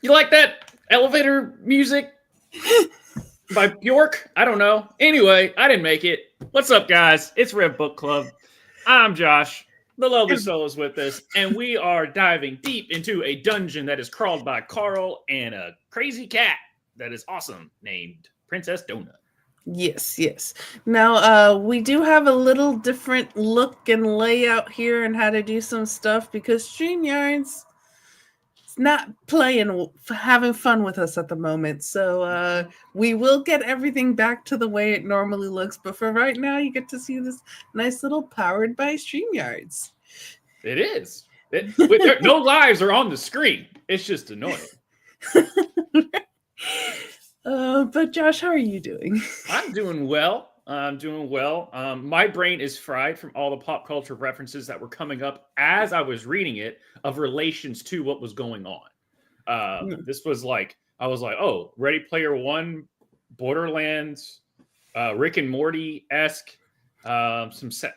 You like that elevator music by Bjork? I don't know. Anyway, I didn't make it. What's up, guys? It's Rev Book Club. I'm Josh. The lovely soul is with us, and we are diving deep into a dungeon that is crawled by Carl and a crazy cat that is awesome named Princess Donut. Yes. Now, we do have a little different look and layout here and how to do some stuff because StreamYard's not having fun with us at the moment. So we will get everything back to the way it normally looks. But for right now, you get to see this nice little powered by StreamYards. It is. No lives are on the screen. It's just annoying. But Josh, how are you doing? I'm doing well. My brain is fried from all the pop culture references that were coming up as I was reading it of relations to what was going on. This was like, I was like, oh, Ready Player One, Borderlands, Rick and Morty-esque,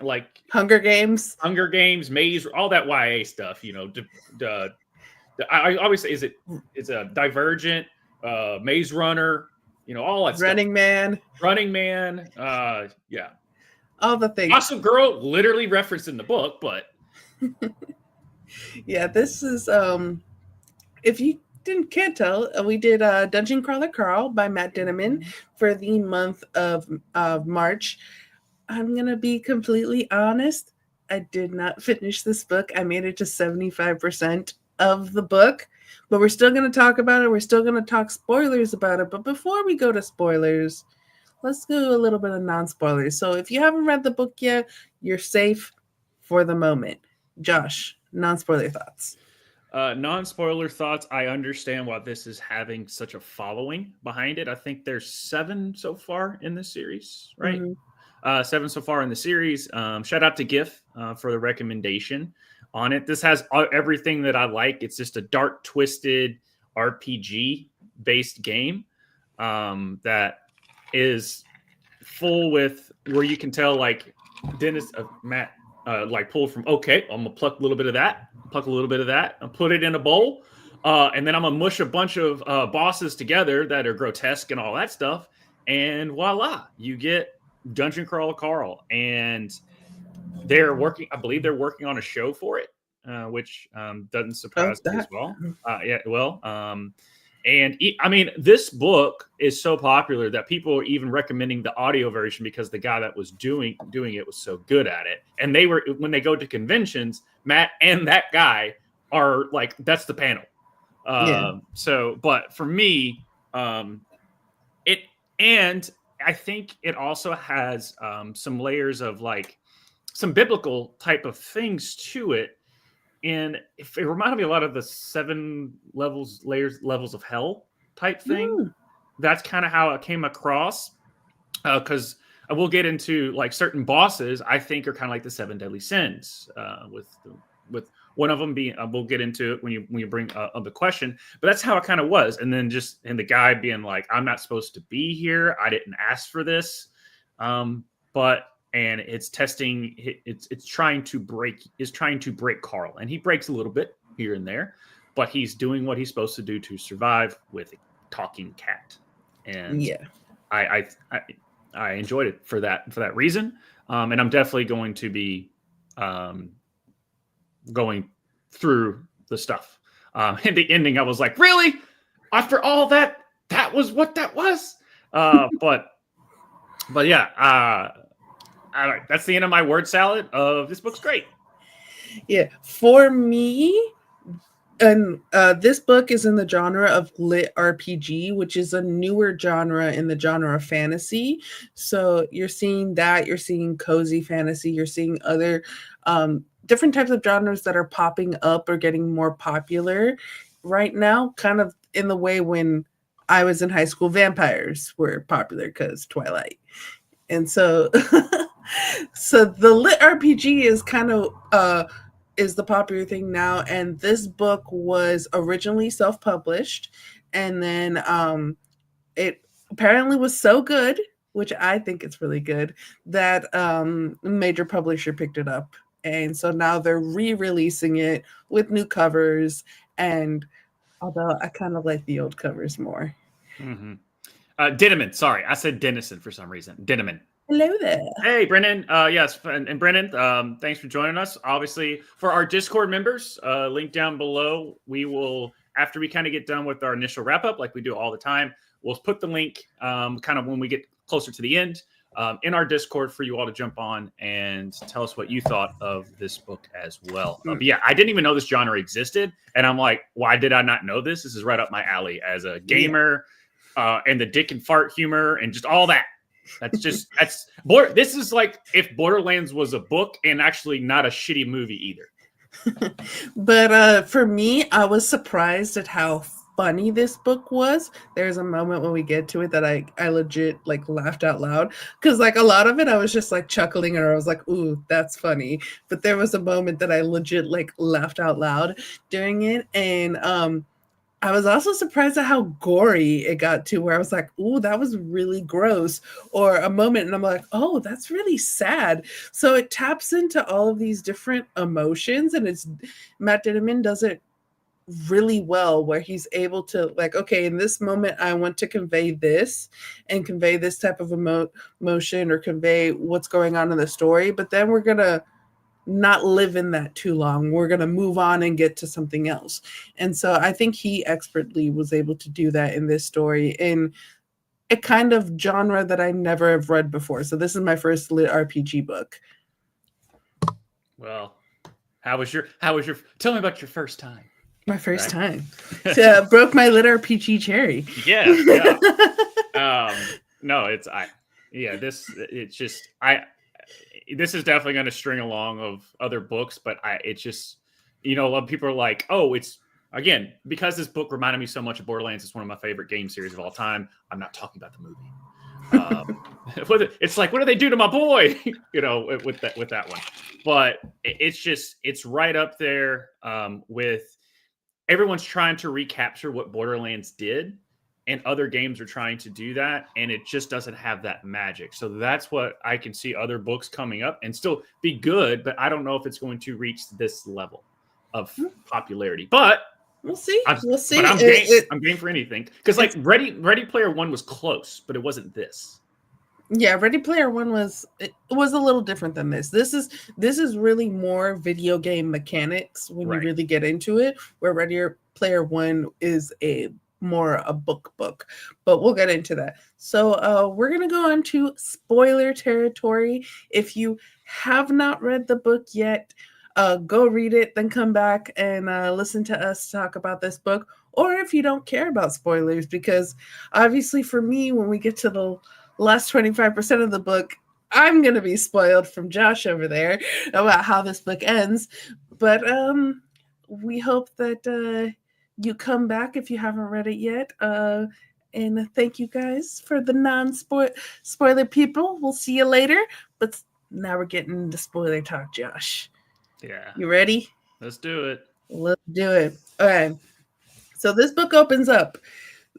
like Hunger Games, Maze, all that YA stuff. You know, I always say, it's a Divergent, Maze Runner. You know, all that Running stuff. Running Man. Yeah. All the things. Awesome Girl, literally referenced in the book, but. Yeah, this is, if you can't tell, we did Dungeon Crawler Carl by Matt Dinneman for the month of March. I'm going to be completely honest. I did not finish this book. I made it to 75% of the book. But we're still going to talk about it. We're still going to talk spoilers about it. But before we go to spoilers, let's do a little bit of non-spoilers. So if you haven't read the book yet, you're safe for the moment. Josh, non-spoiler thoughts. Non-spoiler thoughts. I understand why this is having such a following behind it. I think there's 7 so far in the series, right? Mm-hmm. 7 so far in the series. Shout out to GIF for the recommendation on it. This has everything that I like. It's just a dark, twisted RPG based game that is full with where you can tell like Matt like pulled from, okay, I'm gonna pluck a little bit of that, and put it in a bowl, and then I'm gonna mush a bunch of bosses together that are grotesque and all that stuff, and voila, you get Dungeon Crawler Carl. And I believe they're working on a show for it, which doesn't surprise me as well. I mean, this book is so popular that people are even recommending the audio version because the guy that was doing it was so good at it. And when they go to conventions, Matt and that guy are like, that's the panel. So, but for me, and I think it also has some layers of like some biblical type of things to it. And it reminded me a lot of the 7 levels of hell type thing. That's kind of how it came across. Because I will get into like certain bosses I think are kind of like the 7 deadly sins. With one of them being, we'll get into it when you bring up the question. But that's how it kind of was. And then and the guy being like, I'm not supposed to be here. I didn't ask for this. And it's testing. It's trying to break Carl, and he breaks a little bit here and there, but he's doing what he's supposed to do to survive with a talking cat. And yeah, I enjoyed it for that reason. And I'm definitely going to be going through the stuff. In the ending, I was like, really? After all that was what that was. But yeah. All right, that's the end of my word salad of this book's great. Yeah, for me, and this book is in the genre of lit RPG, which is a newer genre in the genre of fantasy. So you're seeing that, you're seeing cozy fantasy, you're seeing other different types of genres that are popping up or getting more popular right now, kind of in the way when I was in high school, vampires were popular because Twilight. And so so the lit RPG is kind of is the popular thing now. And this book was originally self-published, and then it apparently was so good, which I think it's really good, that a major publisher picked it up. And so now they're re-releasing it with new covers and Although I kind of like the old covers more. Mm-hmm. Denneman. Sorry, I said Dennison for some reason. Denneman. Hello there. Hey, Brennan. Yes, and Brennan, thanks for joining us. Obviously, for our Discord members, link down below. We will, after we kind of get done with our initial wrap up, like we do all the time, we'll put the link kind of when we get closer to the end in our Discord for you all to jump on and tell us what you thought of this book as well. But yeah, I didn't even know this genre existed. And I'm like, why did I not know this? This is right up my alley as a gamer and the dick and fart humor and just all that. This is like if Borderlands was a book and actually not a shitty movie either. But for me, I was surprised at how funny this book was. There's a moment when we get to it that I legit like laughed out loud, because like a lot of it I was just like chuckling and I was like, ooh, that's funny. But there was a moment that I legit like laughed out loud during it. And I was also surprised at how gory it got to, where I was like, ooh, that was really gross. Or a moment and I'm like, oh, that's really sad. So it taps into all of these different emotions, and Matt Dinniman does it really well, where he's able to like, okay, in this moment I want to convey this and convey this type of emotion or convey what's going on in the story, but then we're gonna not live in that too long. We're going to move on and get to something else. And so I think he expertly was able to do that in this story in a kind of genre that I never have read before. So this is my first lit RPG book. Well, how was your tell me about your first time. My first time. So broke my lit RPG cherry. Yeah. No, this is definitely going to string along of other books, but it's just, a lot of people are like, oh, it's, again, because this book reminded me so much of Borderlands. It's one of my favorite game series of all time. I'm not talking about the movie. It's like, what do they do to my boy? With that one. But it's right up there with everyone's trying to recapture what Borderlands did. And other games are trying to do that, and it just doesn't have that magic. So that's what I can see other books coming up and still be good, but I don't know if it's going to reach this level of popularity. But we'll see. We'll see. But I'm game for anything, because like Ready Player One was close, but it wasn't this. Yeah, Ready Player One was a little different than this. This is really more video game mechanics when you really get into it, where Ready Player One is more a book, but we'll get into that. So we're gonna go on to spoiler territory. If you have not read the book yet, go read it, then come back and listen to us talk about this book. Or if you don't care about spoilers, because obviously for me, when we get to the last 25% of the book, I'm gonna be spoiled from Josh over there about how this book ends. But we hope that you come back if you haven't read it yet. And thank you guys for the non-spoiler people. We'll see you later. But now we're getting into spoiler talk, Josh. Yeah. You ready? Let's do it. Let's do it. All right. So this book opens up.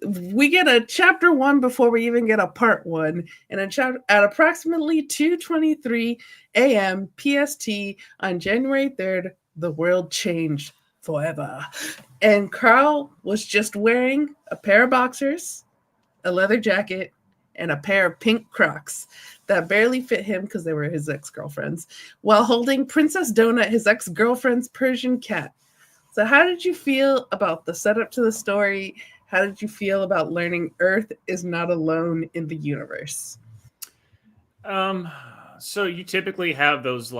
We get a chapter 1 before we even get a part 1. And at approximately 2:23 a.m. PST on January 3rd, the world changed forever. And Carl was just wearing a pair of boxers, a leather jacket, and a pair of pink Crocs that barely fit him because they were his ex-girlfriends, while holding Princess Donut, his ex-girlfriend's Persian cat. So how did you feel about the setup to the story? How did you feel about learning Earth is not alone in the universe? So you typically have those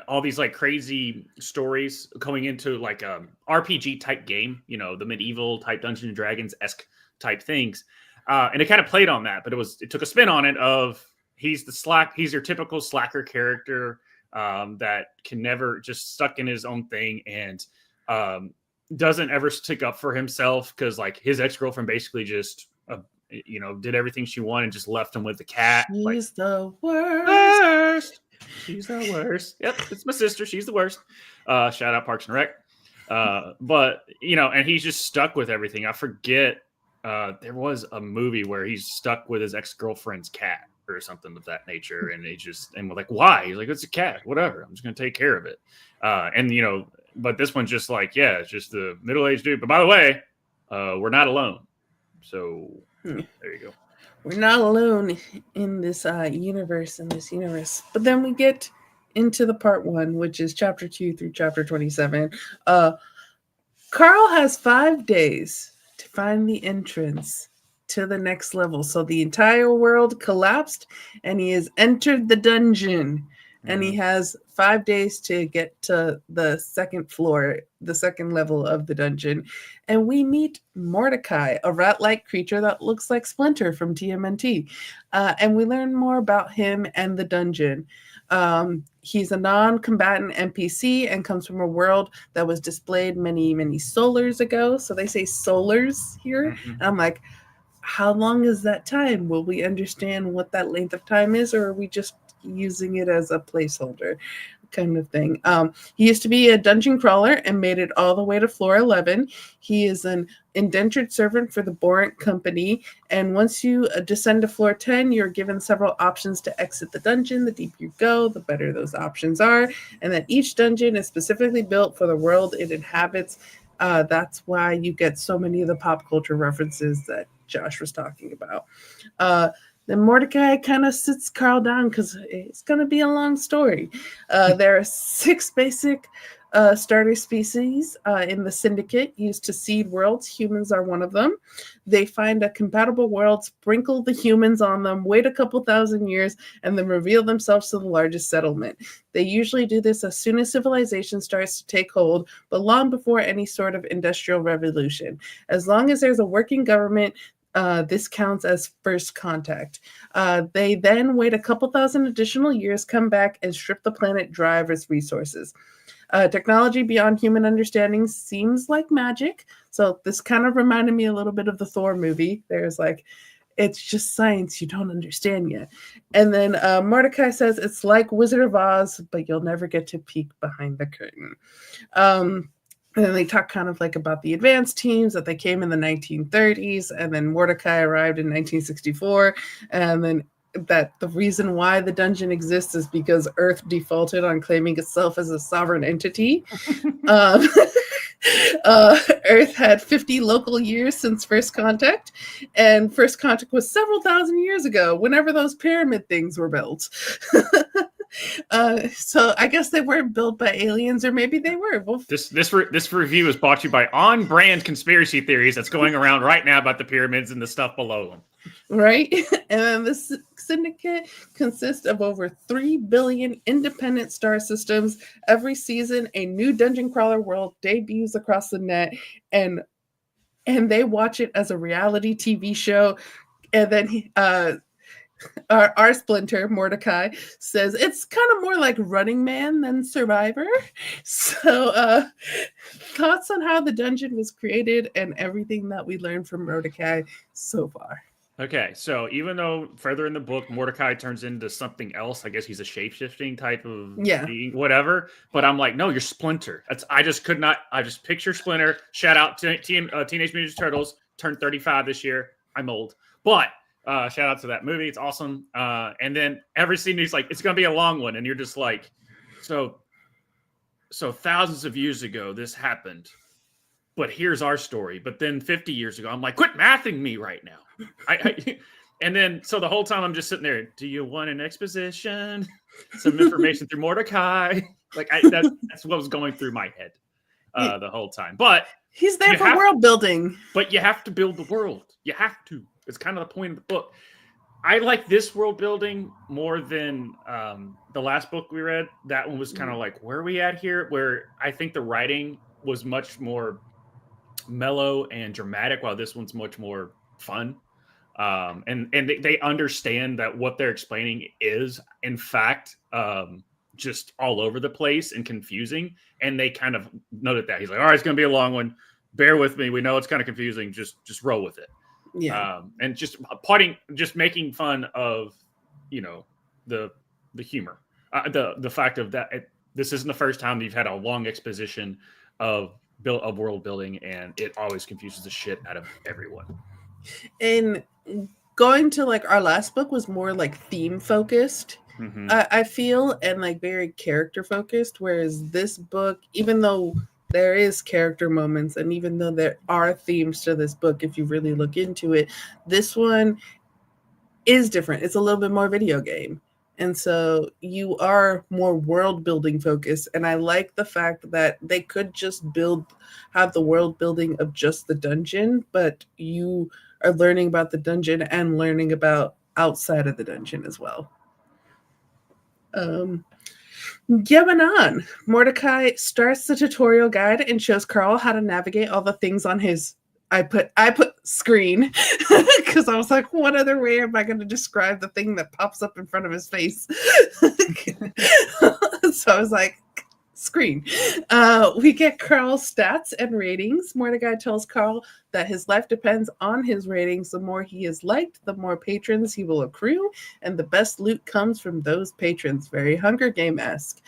all these like crazy stories going into like a RPG type game, the medieval type Dungeons and Dragons-esque type things. And it kind of played on that, but it took a spin on it of he's your typical slacker character that can never, just stuck in his own thing and doesn't ever stick up for himself because like his ex-girlfriend basically just did everything she wanted and just left him with the cat. She's the worst. She's the worst. Yep, it's my sister. She's the worst. Shout out Parks and Rec. But and he's just stuck with everything. I forget. There was a movie where he's stuck with his ex-girlfriend's cat or something of that nature, and we're like, why? He's like, it's a cat. Whatever. I'm just gonna take care of it. And But this one's just like, yeah, it's just the middle-aged dude. But by the way, we're not alone. So there you go. We're not alone in this universe, But then we get into the part 1, which is chapter 2 through chapter 27. Carl has 5 days to find the entrance to the next level. So the entire world collapsed and he has entered the dungeon. And he has 5 days to get to the second floor, the second level of the dungeon. And we meet Mordecai, a rat-like creature that looks like Splinter from TMNT. And we learn more about him and the dungeon. He's a non-combatant NPC and comes from a world that was displayed many, many solars ago. So they say solars here. And I'm like, how long is that time? Will we understand what that length of time is, or are we just using it as a placeholder kind of thing? He used to be a dungeon crawler and made it all the way to floor 11. He is an indentured servant for the Borant Company, and once you descend to floor 10, you're given several options to exit the dungeon. The deeper you go, the better those options are, and that each dungeon is specifically built for the world it inhabits. That's why you get so many of the pop culture references that Josh was talking about. Then Mordecai kind of sits Carl down because it's going to be a long story. There are 6 basic starter species in the syndicate used to seed worlds. Humans are one of them. They find a compatible world, sprinkle the humans on them, wait a couple thousand years, and then reveal themselves to the largest settlement. They usually do this as soon as civilization starts to take hold, but long before any sort of industrial revolution. As long as there's a working government, this counts as first contact. They then wait a couple thousand additional years, come back, and strip the planet dry of its resources. Technology beyond human understanding seems like magic. So this kind of reminded me a little bit of the Thor movie. There's like, it's just science you don't understand yet. And then Mordecai says it's like Wizard of Oz, but you'll never get to peek behind the curtain. And then they talk kind of like about the advanced teams that they came in the 1930s, and then Mordecai arrived in 1964, and then that the reason why the dungeon exists is because Earth defaulted on claiming itself as a sovereign entity. Earth had 50 local years since first contact, and first contact was several thousand years ago, whenever those pyramid things were built. So I guess they weren't built by aliens, or maybe they were. Well, this review is brought to you by on-brand conspiracy theories that's going around right now about the pyramids and the stuff below them. Right? And then this syndicate consists of over 3 billion independent star systems. Every season, a new dungeon crawler world debuts across the net, and they watch it as a reality TV show. And then our Splinter, Mordecai, says it's kind of more like Running Man than Survivor. So thoughts on how the dungeon was created and everything that we learned from Mordecai so far. Okay, so even though further in the book Mordecai turns into something else, I guess he's a shape-shifting type of being, whatever. But I'm like, no, you're Splinter. I just picture Splinter. Shout out to Teenage Mutant Ninja Turtles. Turned 35 this year. I'm old. But shout out to that movie. It's awesome. And then every scene he's like, it's going to be a long one. And you're just like, so thousands of years ago, this happened. But here's our story. But then 50 years ago, I'm like, quit mathing me right now. And then, so the whole time I'm just sitting there, do you want an exposition? Some information through Mordecai? Like, that's what was going through my head the whole time. But he's there for world building. But you have to build the world. You have to. It's kind of the point of the book. I like this world building more than the last book we read. That one was kind of like, where are we at here? Where I think the writing was much more mellow and dramatic, while this one's much more fun. And they understand that what they're explaining is, in fact, just all over the place and confusing. And they kind of noted that. He's like, all right, it's going to be a long one. Bear with me. We know it's kind of confusing. Just roll with it. Yeah. And just making fun of, the humor, the fact of that. This isn't the first time you've had a long exposition of world building, and it always confuses the shit out of everyone. And going to like our last book was more like theme focused. Mm-hmm. I feel, and like very character focused, whereas this book, even though there is character moments and even though there are themes to this book, if you really look into it, this one is different. It's a little bit more video game. And so you are more world building focused. And I like the fact that they could just have the world building of just the dungeon, but you are learning about the dungeon and learning about outside of the dungeon as well. Going on, Mordecai starts the tutorial guide and shows Carl how to navigate all the things on his I put screen because I was like, what other way am I going to describe the thing that pops up in front of his face? So I was like, screen. We get Carl's stats and ratings. Mordecai tells Carl that his life depends on his ratings. The more he is liked, the more patrons he will accrue, and the best loot comes from those patrons. Very Hunger Game-esque.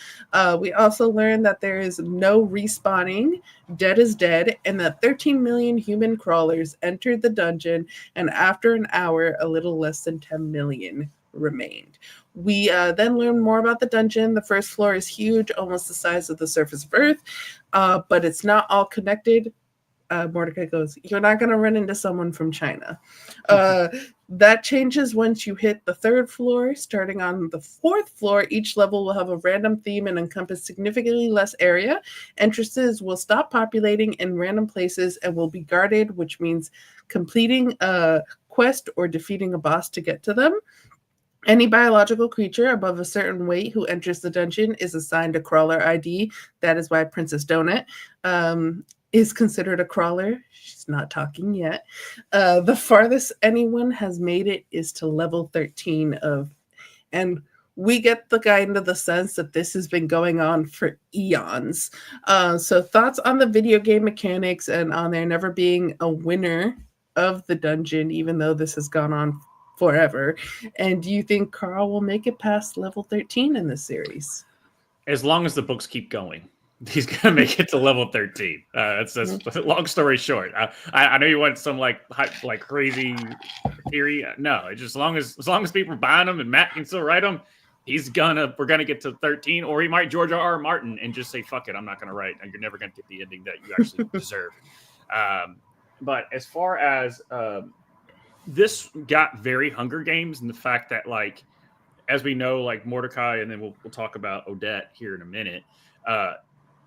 We also learn that there is no respawning. Dead is dead, and that 13 million human crawlers entered the dungeon, and after an hour, a little less than 10 million remained. We then learn more about the dungeon. The first floor is huge, almost the size of the surface of Earth, but it's not all connected. Mordecai goes, you're not going to run into someone from China. That changes once you hit the third floor. Starting on the fourth floor, each level will have a random theme and encompass significantly less area. Entrances will stop populating in random places and will be guarded, which means completing a quest or defeating a boss to get to them. Any biological creature above a certain weight who enters the dungeon is assigned a crawler ID. That is why Princess Donut is considered a crawler. She's not talking yet. The farthest anyone has made it is to level 13 and we get the kind of the sense that this has been going on for eons. So thoughts on the video game mechanics and on there never being a winner of the dungeon, even though this has gone on forever. And do you think Carl will make it past level 13 in this series? As long as the books keep going, he's gonna make it to level 13. That's long story short. I know you want some like crazy theory. No, it's just as long as people are buying them and Matt can still write them, we're gonna get to 13, or he might George R. Martin and just say, fuck it, I'm not gonna write, and you're never gonna get the ending that you actually deserve. But as far as this got very Hunger Games, and the fact that, like, as we know, like Mordecai, and then we'll talk about Odette here in a minute.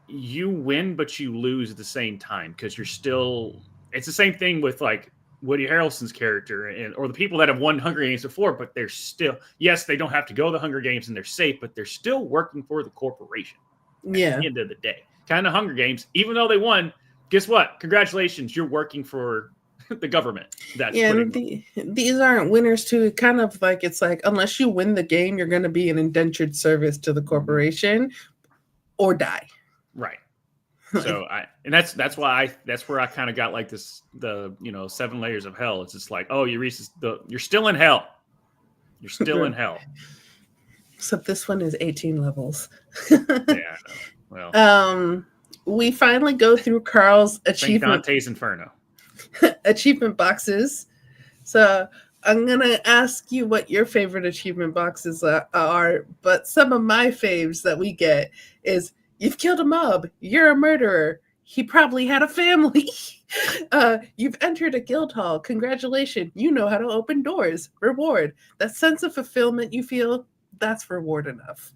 You win, but you lose at the same time because you're still. It's the same thing with like Woody Harrelson's character or the people that have won Hunger Games before, but they're still. Yes, they don't have to go to the Hunger Games and they're safe, but they're still working for the corporation. Yeah. At the end of the day, kind of Hunger Games, even though they won. Guess what? Congratulations, you're working for the government. These aren't winners too. Kind of like it's like unless you win the game, you're going to be an indentured service to the corporation or die. Right. So that's where I kind of got like the 7 layers of hell. It's just like, oh, you're still in hell. You're still in hell. Except this one is 18 levels. Yeah. Well. We finally go through Carl's achievement. Dante's Inferno. Achievement boxes. So I'm going to ask you what your favorite achievement boxes are, but some of my faves that we get is you've killed a mob, you're a murderer, he probably had a family, you've entered a guild hall, congratulations, you know how to open doors, reward. That sense of fulfillment you feel, that's reward enough.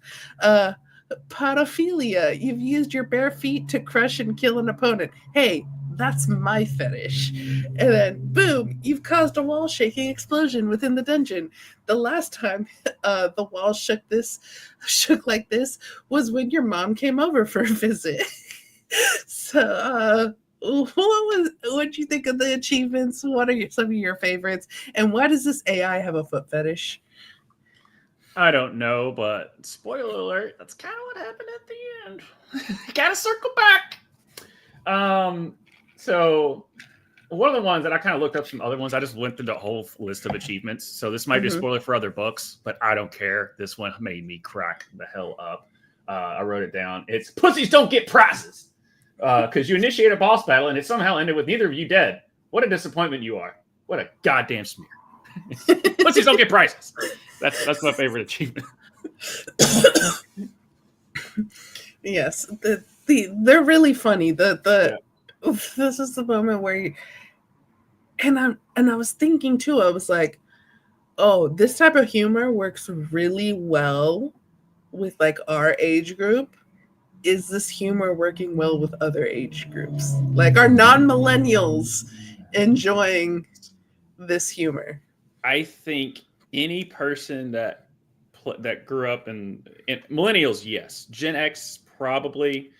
Podophilia, you've used your bare feet to crush and kill an opponent. Hey, that's my fetish. And then, boom, you've caused a wall-shaking explosion within the dungeon. The last time the wall shook like this was when your mom came over for a visit. So, what'd you think of the achievements? What are some of your favorites? And why does this AI have a foot fetish? I don't know, but spoiler alert, that's kind of what happened at the end. Gotta circle back. So one of the ones that I kind of looked up some other ones, I just went through the whole list of achievements. So this might be a spoiler for other books, but I don't care. This one made me crack the hell up. I wrote it down. It's pussies don't get prizes because you initiate a boss battle and it somehow ended with neither of you dead. What a disappointment you are. What a goddamn smear. Pussies don't get prizes. That's my favorite achievement. Yes, they're really funny. Yeah. This is the moment where I was thinking too. I was like, oh, this type of humor works really well with like our age group. Is this humor working well with other age groups? Like, are non-millennials enjoying this humor? I think any person that grew up in millennials, yes. Gen X probably.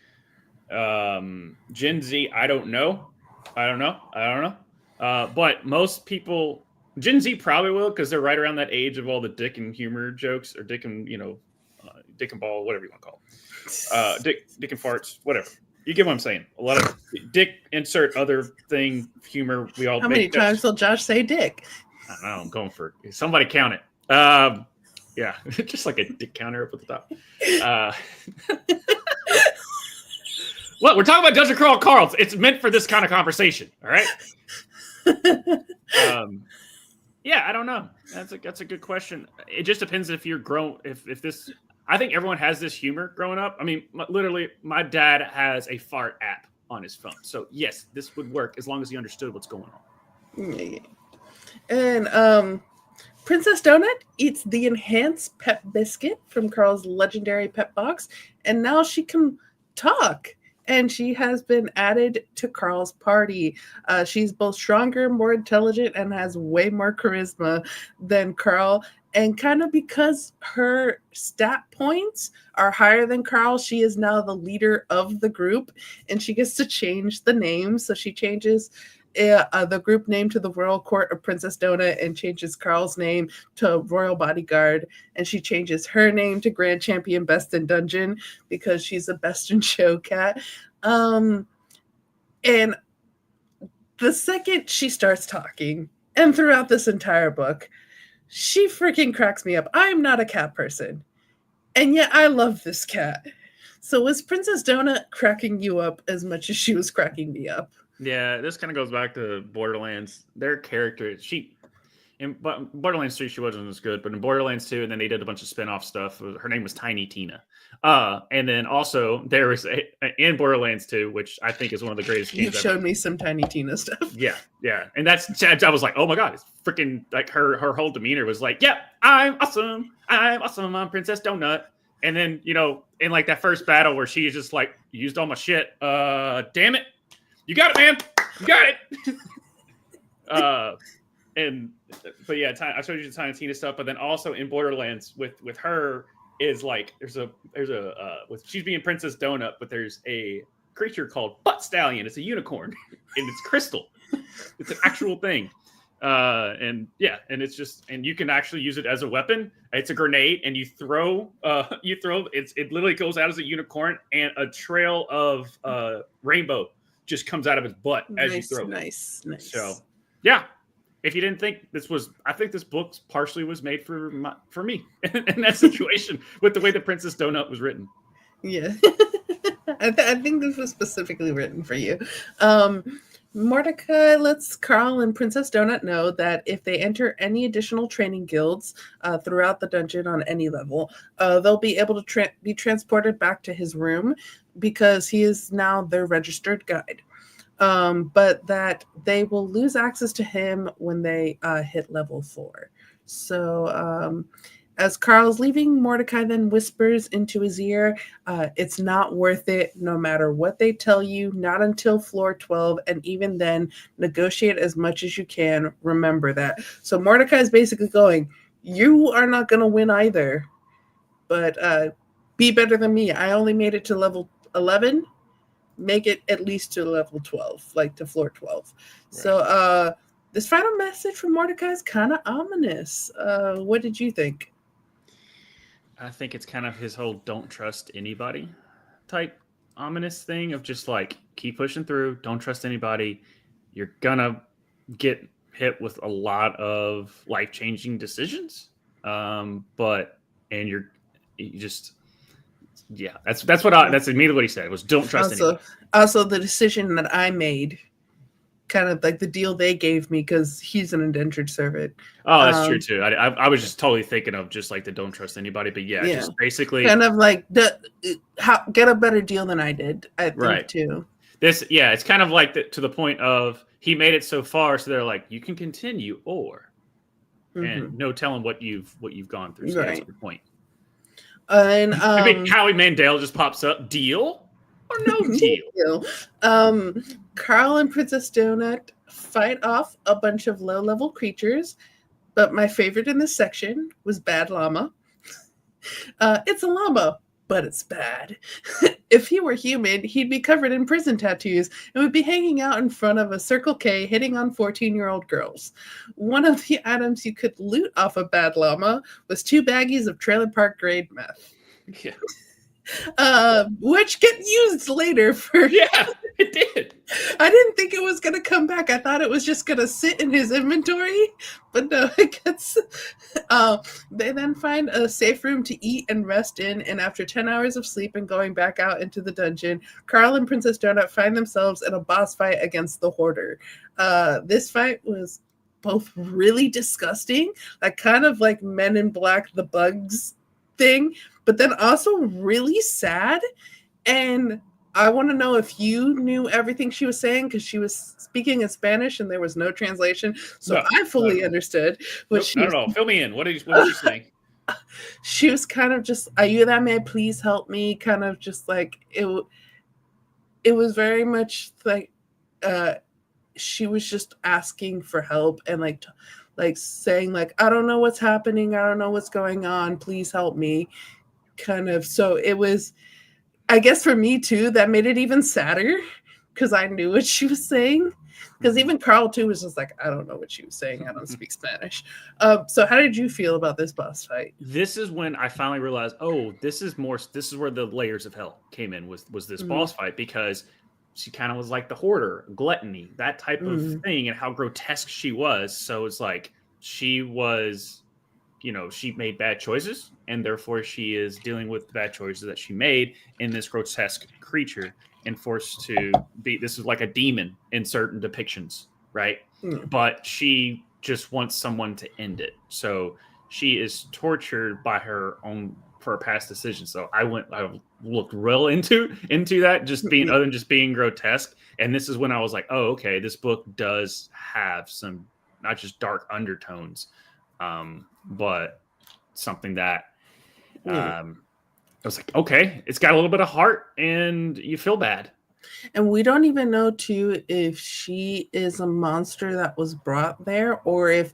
Gen Z, I don't know. I don't know. I don't know. But most people, Gen Z probably will because they're right around that age of all the dick and humor jokes, or dick and dick and ball, whatever you want to call it. Dick and farts, whatever. You get what I'm saying. A lot of dick insert other thing humor. We all How make many times will Josh say dick? I don't know. I'm going for somebody count it. Yeah, just like a dick counter up at the top. What we're talking about, Dungeon Crawl Carls. It's meant for this kind of conversation. All right. Yeah, I don't know. That's a good question. It just depends if you're grown. If this, I think everyone has this humor growing up. I mean, literally, my dad has a fart app on his phone. So yes, this would work as long as he understood what's going on. Yeah. And Princess Donut eats the enhanced pep biscuit from Carl's legendary pep box, and now she can talk. And she has been added to Carl's party. She's both stronger, more intelligent, and has way more charisma than Carl. And kind of because her stat points are higher than Carl, she is now the leader of the group, and she gets to change the name. So she changes the group name to the Royal Court of Princess Donut and changes Carl's name to Royal Bodyguard, and she changes her name to Grand Champion Best in Dungeon because she's a Best in Show cat. And the second she starts talking, and throughout this entire book, she freaking cracks me up. I'm not a cat person, and yet I love this cat. So was Princess Donut cracking you up as much as she was cracking me up? Yeah, this kind of goes back to Borderlands. Their character, in Borderlands 3, she wasn't as good, but in Borderlands 2, and then they did a bunch of spin-off stuff. Her name was Tiny Tina. And then also there was in Borderlands 2, which I think is one of the greatest games You've shown me some Tiny Tina stuff. Yeah. And I was like, oh my God, it's freaking like her whole demeanor was like, yeah, I'm awesome. I'm Princess Donut. And then, in like that first battle where she just like used all my shit, damn it. You got it, man. You got it. But yeah, I showed you the Tiny Tina stuff, but then also in Borderlands with her is like there's a with she's being Princess Donut, but there's a creature called Butt Stallion. It's a unicorn and it's crystal. It's an actual thing. And it's just, and you can actually use it as a weapon. It's a grenade, and you throw it literally goes out as a unicorn, and a trail of rainbow just comes out of his butt as you throw it. Nice. So, yeah. If you didn't think I think this book partially was made for me in that situation with the way the Princess Donut was written. Yeah. I think this was specifically written for you. Mordecai lets Carl and Princess Donut know that if they enter any additional training guilds throughout the dungeon on any level, they'll be able to be transported back to his room because he is now their registered guide. But that they will lose access to him when they hit level 4. So as Carl's leaving, Mordecai then whispers into his ear, it's not worth it no matter what they tell you, not until floor 12, and even then, negotiate as much as you can. Remember that. So Mordecai is basically going, you are not going to win either, but be better than me. I only made it to level 11. Make it at least to level 12, like to floor 12. Right. So this final message from Mordecai is kind of ominous. What did you think? I think it's kind of his whole don't trust anybody type ominous thing of just like keep pushing through, don't trust anybody. You're gonna get hit with a lot of life-changing decisions. That's immediately what he said was don't trust anybody. Also the decision that I made kind of like the deal they gave me because he's an indentured servant. Oh, that's true too. I was just totally thinking of just like the don't trust anybody, but yeah. Just basically kind of like get a better deal than I did. I think too. It's kind of like to the point of he made it so far, so they're like, you can continue, and no telling what you've gone through. So that's a good point. And I mean, Howie Mandel just pops up. Deal or no deal? Carl and Princess Donut fight off a bunch of low-level creatures, but my favorite in this section was Bad Llama. It's a llama, but it's bad. If he were human, he'd be covered in prison tattoos and would be hanging out in front of a Circle K hitting on 14-year-old girls. One of the items you could loot off a Bad Llama was 2 baggies of trailer park grade meth. Yeah. Which get used later for... Yeah, it did. I didn't think it was going to come back. I thought it was just going to sit in his inventory, but no, it gets... they then find a safe room to eat and rest in, and after 10 hours of sleep and going back out into the dungeon, Carl and Princess Donut find themselves in a boss fight against the Hoarder. This fight was both really disgusting, like kind of like Men in Black, the Bugs thing, but then also really sad. And I want to know if you knew everything she was saying, because she was speaking in Spanish and there was no translation. So I fully understood what she was. I don't know. Fill me in. What was she saying? She was kind of just, ayúdame, please help me. Kind of just like, it was very much like she was just asking for help and like saying like, I don't know what's happening. I don't know what's going on. Please help me. Kind of. So it was, I guess for me too, that made it even sadder because I knew what she was saying. Because even Carl too was just like, I don't know what she was saying. I don't speak Spanish. So how did you feel about this boss fight? This is when I finally realized, this is where the layers of hell came in, was this boss fight, because she kind of was like the Hoarder, gluttony, that type of thing, and how grotesque she was. So it's like she was, she made bad choices, and therefore she is dealing with the bad choices that she made in this grotesque creature and forced to be. This is like a demon in certain depictions, right? But she just wants someone to end it. So she is tortured by her own for her past decisions. So I looked real into that, just being other than just being grotesque. And this is when I was like, oh, okay, this book does have some not just dark undertones, but something that I was like, okay, it's got a little bit of heart and you feel bad. And we don't even know too if she is a monster that was brought there, or if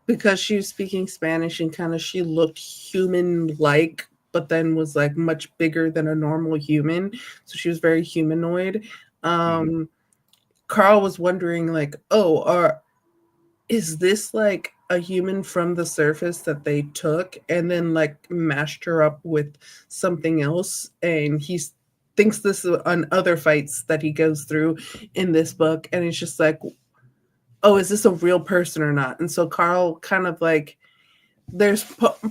because she was speaking Spanish and kind of she looked human-like, but then was like much bigger than a normal human. So she was very humanoid. Carl was wondering like, is this like a human from the surface that they took and then like mashed her up with something else? And he thinks this on other fights that he goes through in this book. And it's just like, is this a real person or not? And so Carl kind of like, there's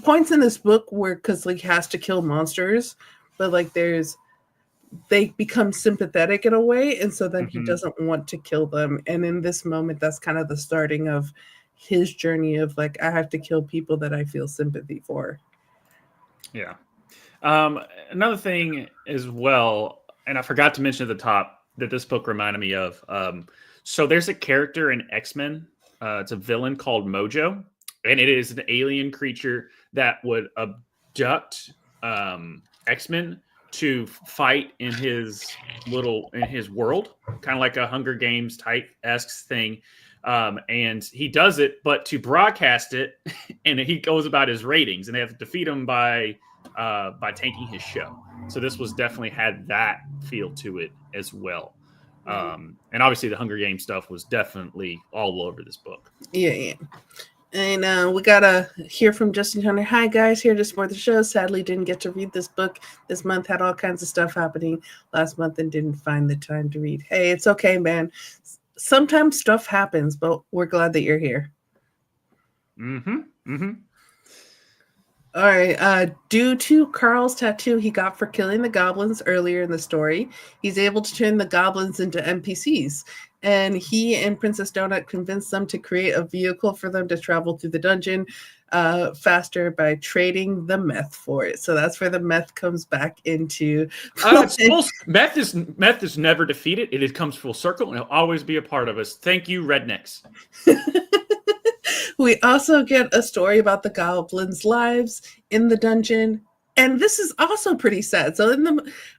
points in this book where, because like he has to kill monsters, but like they become sympathetic in a way, and so then he doesn't want to kill them. And in this moment, that's kind of the starting of his journey of like, I have to kill people that I feel sympathy for. Yeah. Another thing as well, and I forgot to mention at the top that this book reminded me of. So there's a character in X-Men. It's a villain called Mojo, and it is an alien creature that would abduct X-Men to fight in his world, kind of like a Hunger Games type-esque thing. And he does it, but to broadcast it, and he goes about his ratings, and they have to defeat him by tanking his show. So this was definitely had that feel to it as well. And obviously the Hunger Games stuff was definitely all over this book. Yeah. And we gotta hear from Justin Hunter. Hi guys, here to support the show. Sadly didn't get to read this book this month. Had all kinds of stuff happening last month and didn't find the time to read. Hey, it's okay, man. Sometimes stuff happens, but we're glad that you're here. All right. Due to Carl's tattoo he got for killing the goblins earlier in the story, he's able to turn the goblins into NPCs. And he and Princess Donut convinced them to create a vehicle for them to travel through the dungeon faster by trading the meth for it. So that's where the meth comes back into. Meth is never defeated. It comes full circle and it'll always be a part of us. Thank you, rednecks. We also get a story about the goblins' lives in the dungeon, and this is also pretty sad. So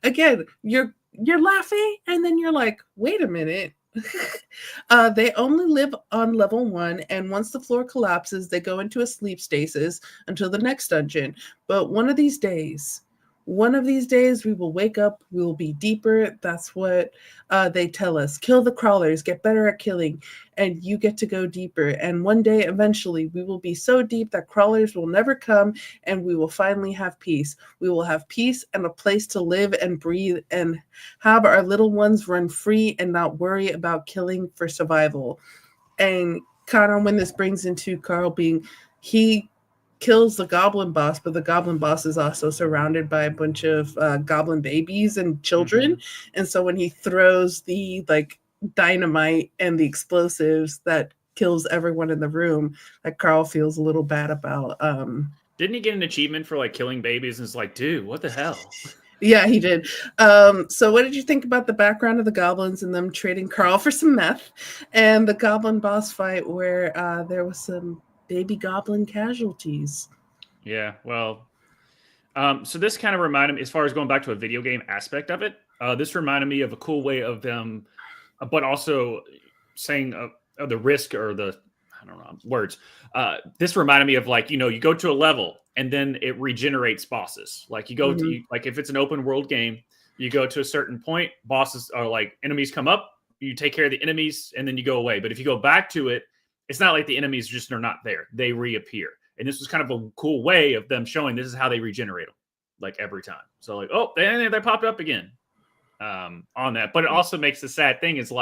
again, you're laughing, and then you're like, wait a minute. They only live on level 1, and once the floor collapses, they go into a sleep stasis until the next dungeon. But one of these days, we will wake up, we will be deeper. That's what they tell us. Kill the crawlers, get better at killing, and you get to go deeper. And one day, eventually, we will be so deep that crawlers will never come, and we will finally have peace. We will have peace and a place to live and breathe and have our little ones run free and not worry about killing for survival. And kind of when this brings into Carl he kills the goblin boss, but the goblin boss is also surrounded by a bunch of goblin babies and children. Mm-hmm. And so when he throws the dynamite and the explosives that kills everyone in the room, Carl feels a little bad about. Didn't he get an achievement for killing babies? And it's like, dude, what the hell? Yeah, he did. So what did you think about the background of the goblins and them trading Carl for some meth, and the goblin boss fight where there was some baby goblin casualties? Yeah, well, so this kind of reminded me, as far as going back to a video game aspect of it, this reminded me of a cool way of them, but also saying the risk or the, I don't know, words. This reminded me of you go to a level and then it regenerates bosses. You go to, if it's an open world game, you go to a certain point, bosses are enemies come up, you take care of the enemies and then you go away. But if you go back to it, it's not like the enemies just are not there. They reappear. And this was kind of a cool way of them showing this is how they regenerate them, every time. So oh, they popped up again on that. But it also makes the sad thing is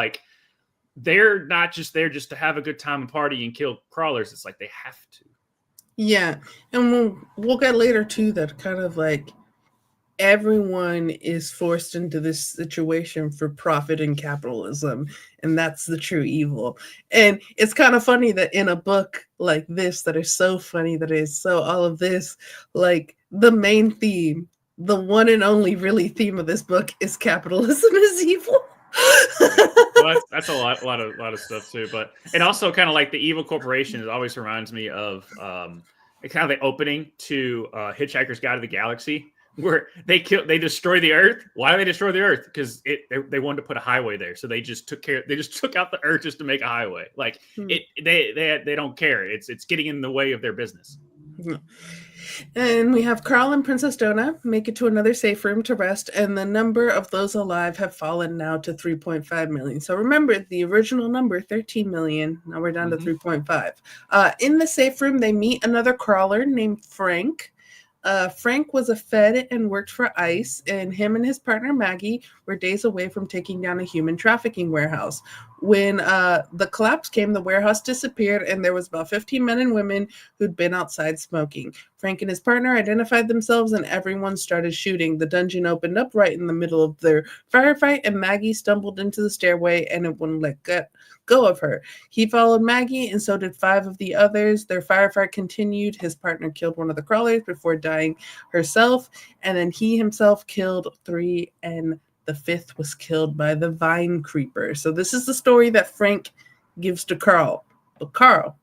they're not just there just to have a good time and party and kill crawlers. It's they have to. Yeah. And we'll get later too that kind of everyone is forced into this situation for profit and capitalism, and that's the true evil. And it's kind of funny that in a book like this that is so funny, that is so all of this, the main theme, the one and only really theme of this book is capitalism is evil. Well, that's a lot of stuff too. But and also kind of the evil corporation, it always reminds me of kind of the opening to Hitchhiker's Guide to the Galaxy, where they destroy the Earth. Why do they destroy the Earth? Because they wanted to put a highway there, so they just took out the Earth just to make a highway. They don't care. It's getting in the way of their business. And we have Carl and Princess Donut make it to another safe room to rest, and the number of those alive have fallen now to 3.5 million. So remember, the original number, 13 million. Now we're down to 3.5. In the safe room, they meet another crawler named Frank. Frank was a Fed and worked for ICE, and him and his partner Maggie were days away from taking down a human trafficking warehouse. When the collapse came, the warehouse disappeared, and there was about 15 men and women who'd been outside smoking. Frank and his partner identified themselves, and everyone started shooting. The dungeon opened up right in the middle of their firefight, and Maggie stumbled into the stairway, and it wouldn't let go of her. He followed Maggie, and so did 5 of the others. Their firefight continued. His partner killed one of the crawlers before dying herself, and then he himself killed 3, and the 5th was killed by the vine creeper. So this is the story that Frank gives to Carl. But Carl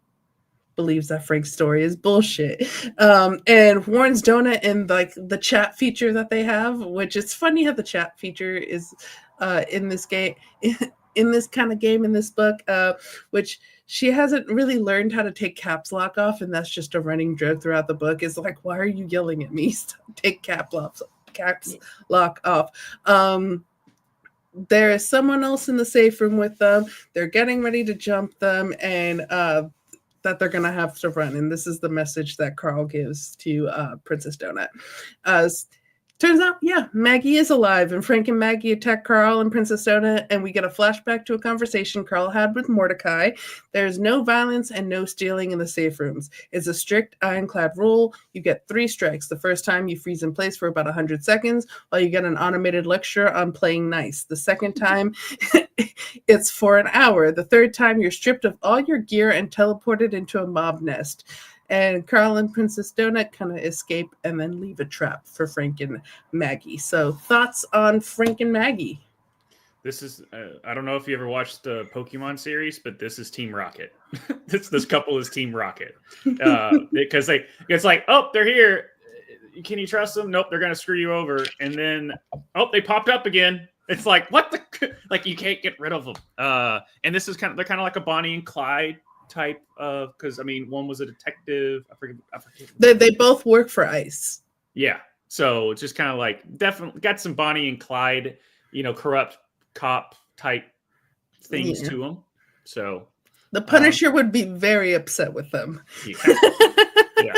believes that Frank's story is bullshit. And warns Donut in the chat feature that they have, which it's funny how the chat feature is in this game, in this kind of game in this book, which she hasn't really learned how to take caps lock off, and that's just a running joke throughout the book. Is why are you yelling at me? Stop, take caps lock off. There is someone else in the safe room with them. They're getting ready to jump them, and that they're going to have to run. And this is the message that Carl gives to Princess Donut. Turns out, yeah, Maggie is alive, and Frank and Maggie attack Carl and Princess Donut, and we get a flashback to a conversation Carl had with Mordecai. There's no violence and no stealing in the safe rooms. It's a strict ironclad rule. You get 3 strikes. The first time, you freeze in place for about 100 seconds, while you get an automated lecture on playing nice. The second time, it's for an hour. The third time, you're stripped of all your gear and teleported into a mob nest. And Carl and Princess Donut kind of escape and then leave a trap for Frank and Maggie. So thoughts on Frank and Maggie? This is, I don't know if you ever watched the Pokemon series, but this is Team Rocket. this couple is Team Rocket. Because it's like, oh, they're here. Can you trust them? Nope, they're going to screw you over. And then, oh, they popped up again. It's like, what the, like, you can't get rid of them. And this is they're kind of like a Bonnie and Clyde type of, because I mean, one was a detective. I forget. They both work for ICE. Yeah, so it's just kind of like definitely got some Bonnie and Clyde, corrupt cop type things to them. So the Punisher would be very upset with them. Yeah.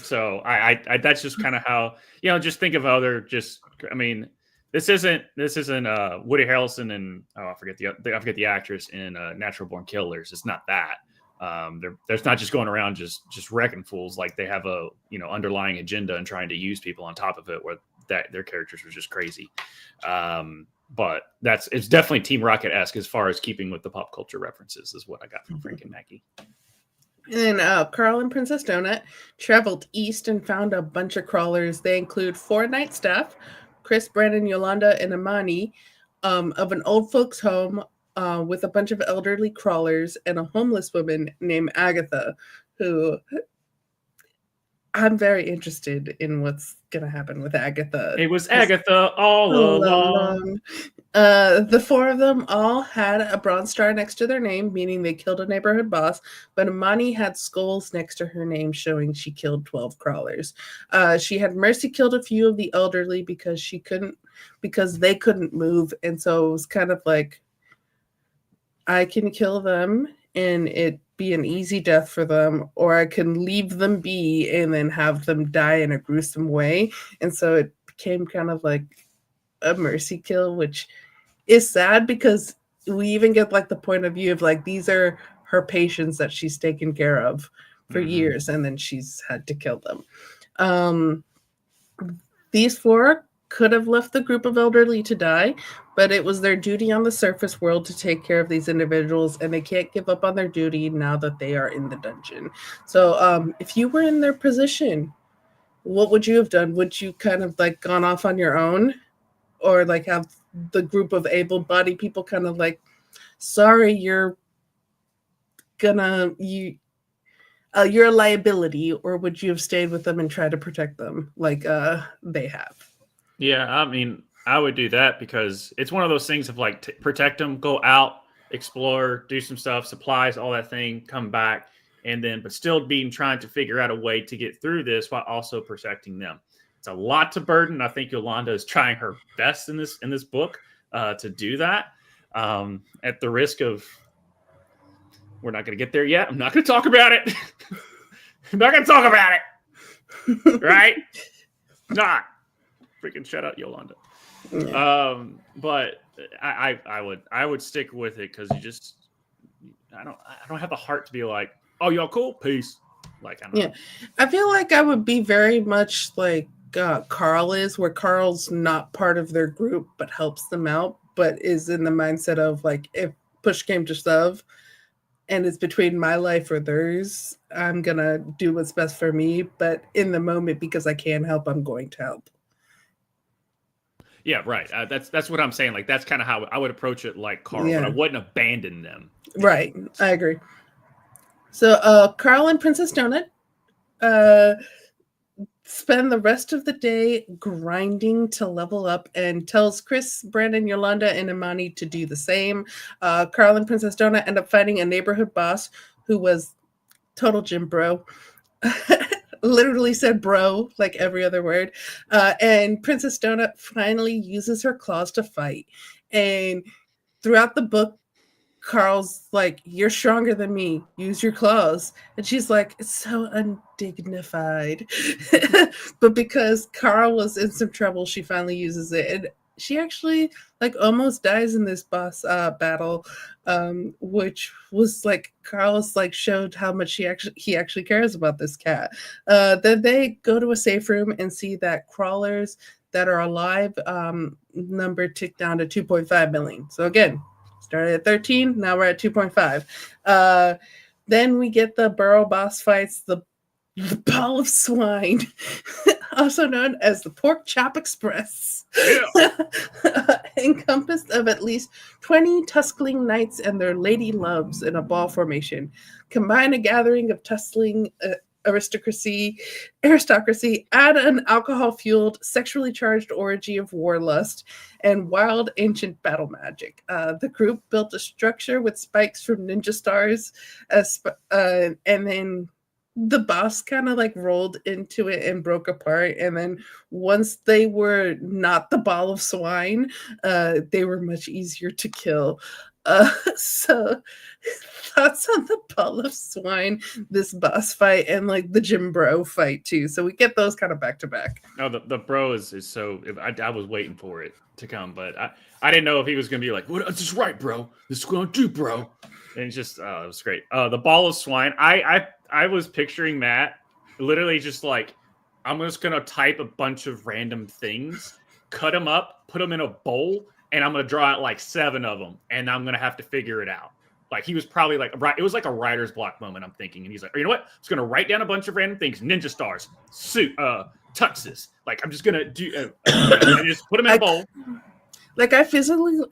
So I that's just kind of how, just think of how they're just. I mean, This isn't Woody Harrelson and I forget the actress in Natural Born Killers. It's not that. They're not just going around just wrecking fools. Like they have a underlying agenda and trying to use people on top of it. Where their characters were just crazy. But it's definitely Team Rocket-esque as far as keeping with the pop culture references is what I got from Frank and Maggie. And then Carl and Princess Donut traveled east and found a bunch of crawlers. They include 4 night staff. Chris, Brandon, Yolanda, and Amani of an old folks' home with a bunch of elderly crawlers and a homeless woman named Agatha, who I'm very interested in what's going to happen with Agatha. It was Agatha all along. The 4 of them all had a bronze star next to their name, meaning they killed a neighborhood boss, but Amani had skulls next to her name showing she killed 12 crawlers. She had mercy killed a few of the elderly because they couldn't move, and so it was kind of like, I can kill them and it be an easy death for them, or I can leave them be and then have them die in a gruesome way. And so it became kind of like a mercy kill, which is sad because we even get like the point of view of like, these are her patients that she's taken care of for years, and then she's had to kill them. These 4 could have left the group of elderly to die, but it was their duty on the surface world to take care of these individuals, and they can't give up on their duty now that they are in the dungeon. So if you were in their position, what would you have done? Would you kind of like gone off on your own, or like have the group of able-bodied people kind of like, sorry, you're a liability, or would you have stayed with them and tried to protect them like they have? Yeah, I mean, I would do that because it's one of those things of like protect them, go out, explore, do some stuff, supplies, all that thing, come back, and then but still trying to figure out a way to get through this while also protecting them. It's a lot to burden. I think Yolanda is trying her best in this book to do that. At the risk of, we're not going to get there yet. I'm not going to talk about it. I'm not going to talk about it. Right? Not. Freaking shut up, Yolanda. Yeah. But I would stick with it because I don't have the heart to be like, oh, y'all cool, peace. Like, I don't know. I feel like I would be very much like Carl is, where Carl's not part of their group but helps them out, but is in the mindset of like, if push came to shove and it's between my life or theirs, I'm gonna do what's best for me, but in the moment, because I can help, I'm going to help. Yeah, right. That's what I'm saying. Like, that's kind of how I would approach it, like Carl, but I wouldn't abandon them. Right. I agree. So Carl and Princess Donut spend the rest of the day grinding to level up, and tells Chris, Brandon, Yolanda, and Imani to do the same. Carl and Princess Donut end up fighting a neighborhood boss who was total gym bro. Literally said bro like every other word. And Princess Donut finally uses her claws to fight. And throughout the book, Carl's like, "You're stronger than me. Use your claws." And she's like, "It's so undignified." But because Carl was in some trouble, she finally uses it. And she actually like almost dies in this boss battle, which was like Carl's like showed how much he actually cares about this cat. Then they go to a safe room and see that crawlers that are alive number ticked down to 2.5 million. So again, started at 13, now we're at 2.5. Then we get the burrow boss fights, the ball of swine, also known as the Pork Chop Express. Yeah. Encompassed of at least 20 tuskling knights and their lady loves in a ball formation. Combine a gathering of tuskling aristocracy, add an alcohol-fueled, sexually charged orgy of warlust, and wild ancient battle magic. The group built a structure with spikes from ninja stars, and then the boss kind of like rolled into it and broke apart. And then once they were not the ball of swine, they were much easier to kill. So thoughts on the ball of swine, this boss fight, and like the gym bro fight too. So we get those kind of back to back. No, the bro is so. I was waiting for it to come, but I didn't know if he was gonna be like, "What? This is right, bro. This is gonna do, bro." And it's just, it was great. The ball of swine. I was picturing Matt literally just like, I'm just gonna type a bunch of random things, cut them up, put them in a bowl, and I'm gonna draw out like 7 of them, and I'm gonna have to figure it out. Like he was probably like, it was like a writer's block moment, I'm thinking, and he's like, you know what? I'm just gonna write down a bunch of random things: ninja stars, suit, tuxes. Like I'm just gonna do, and just put them in a bowl. Like I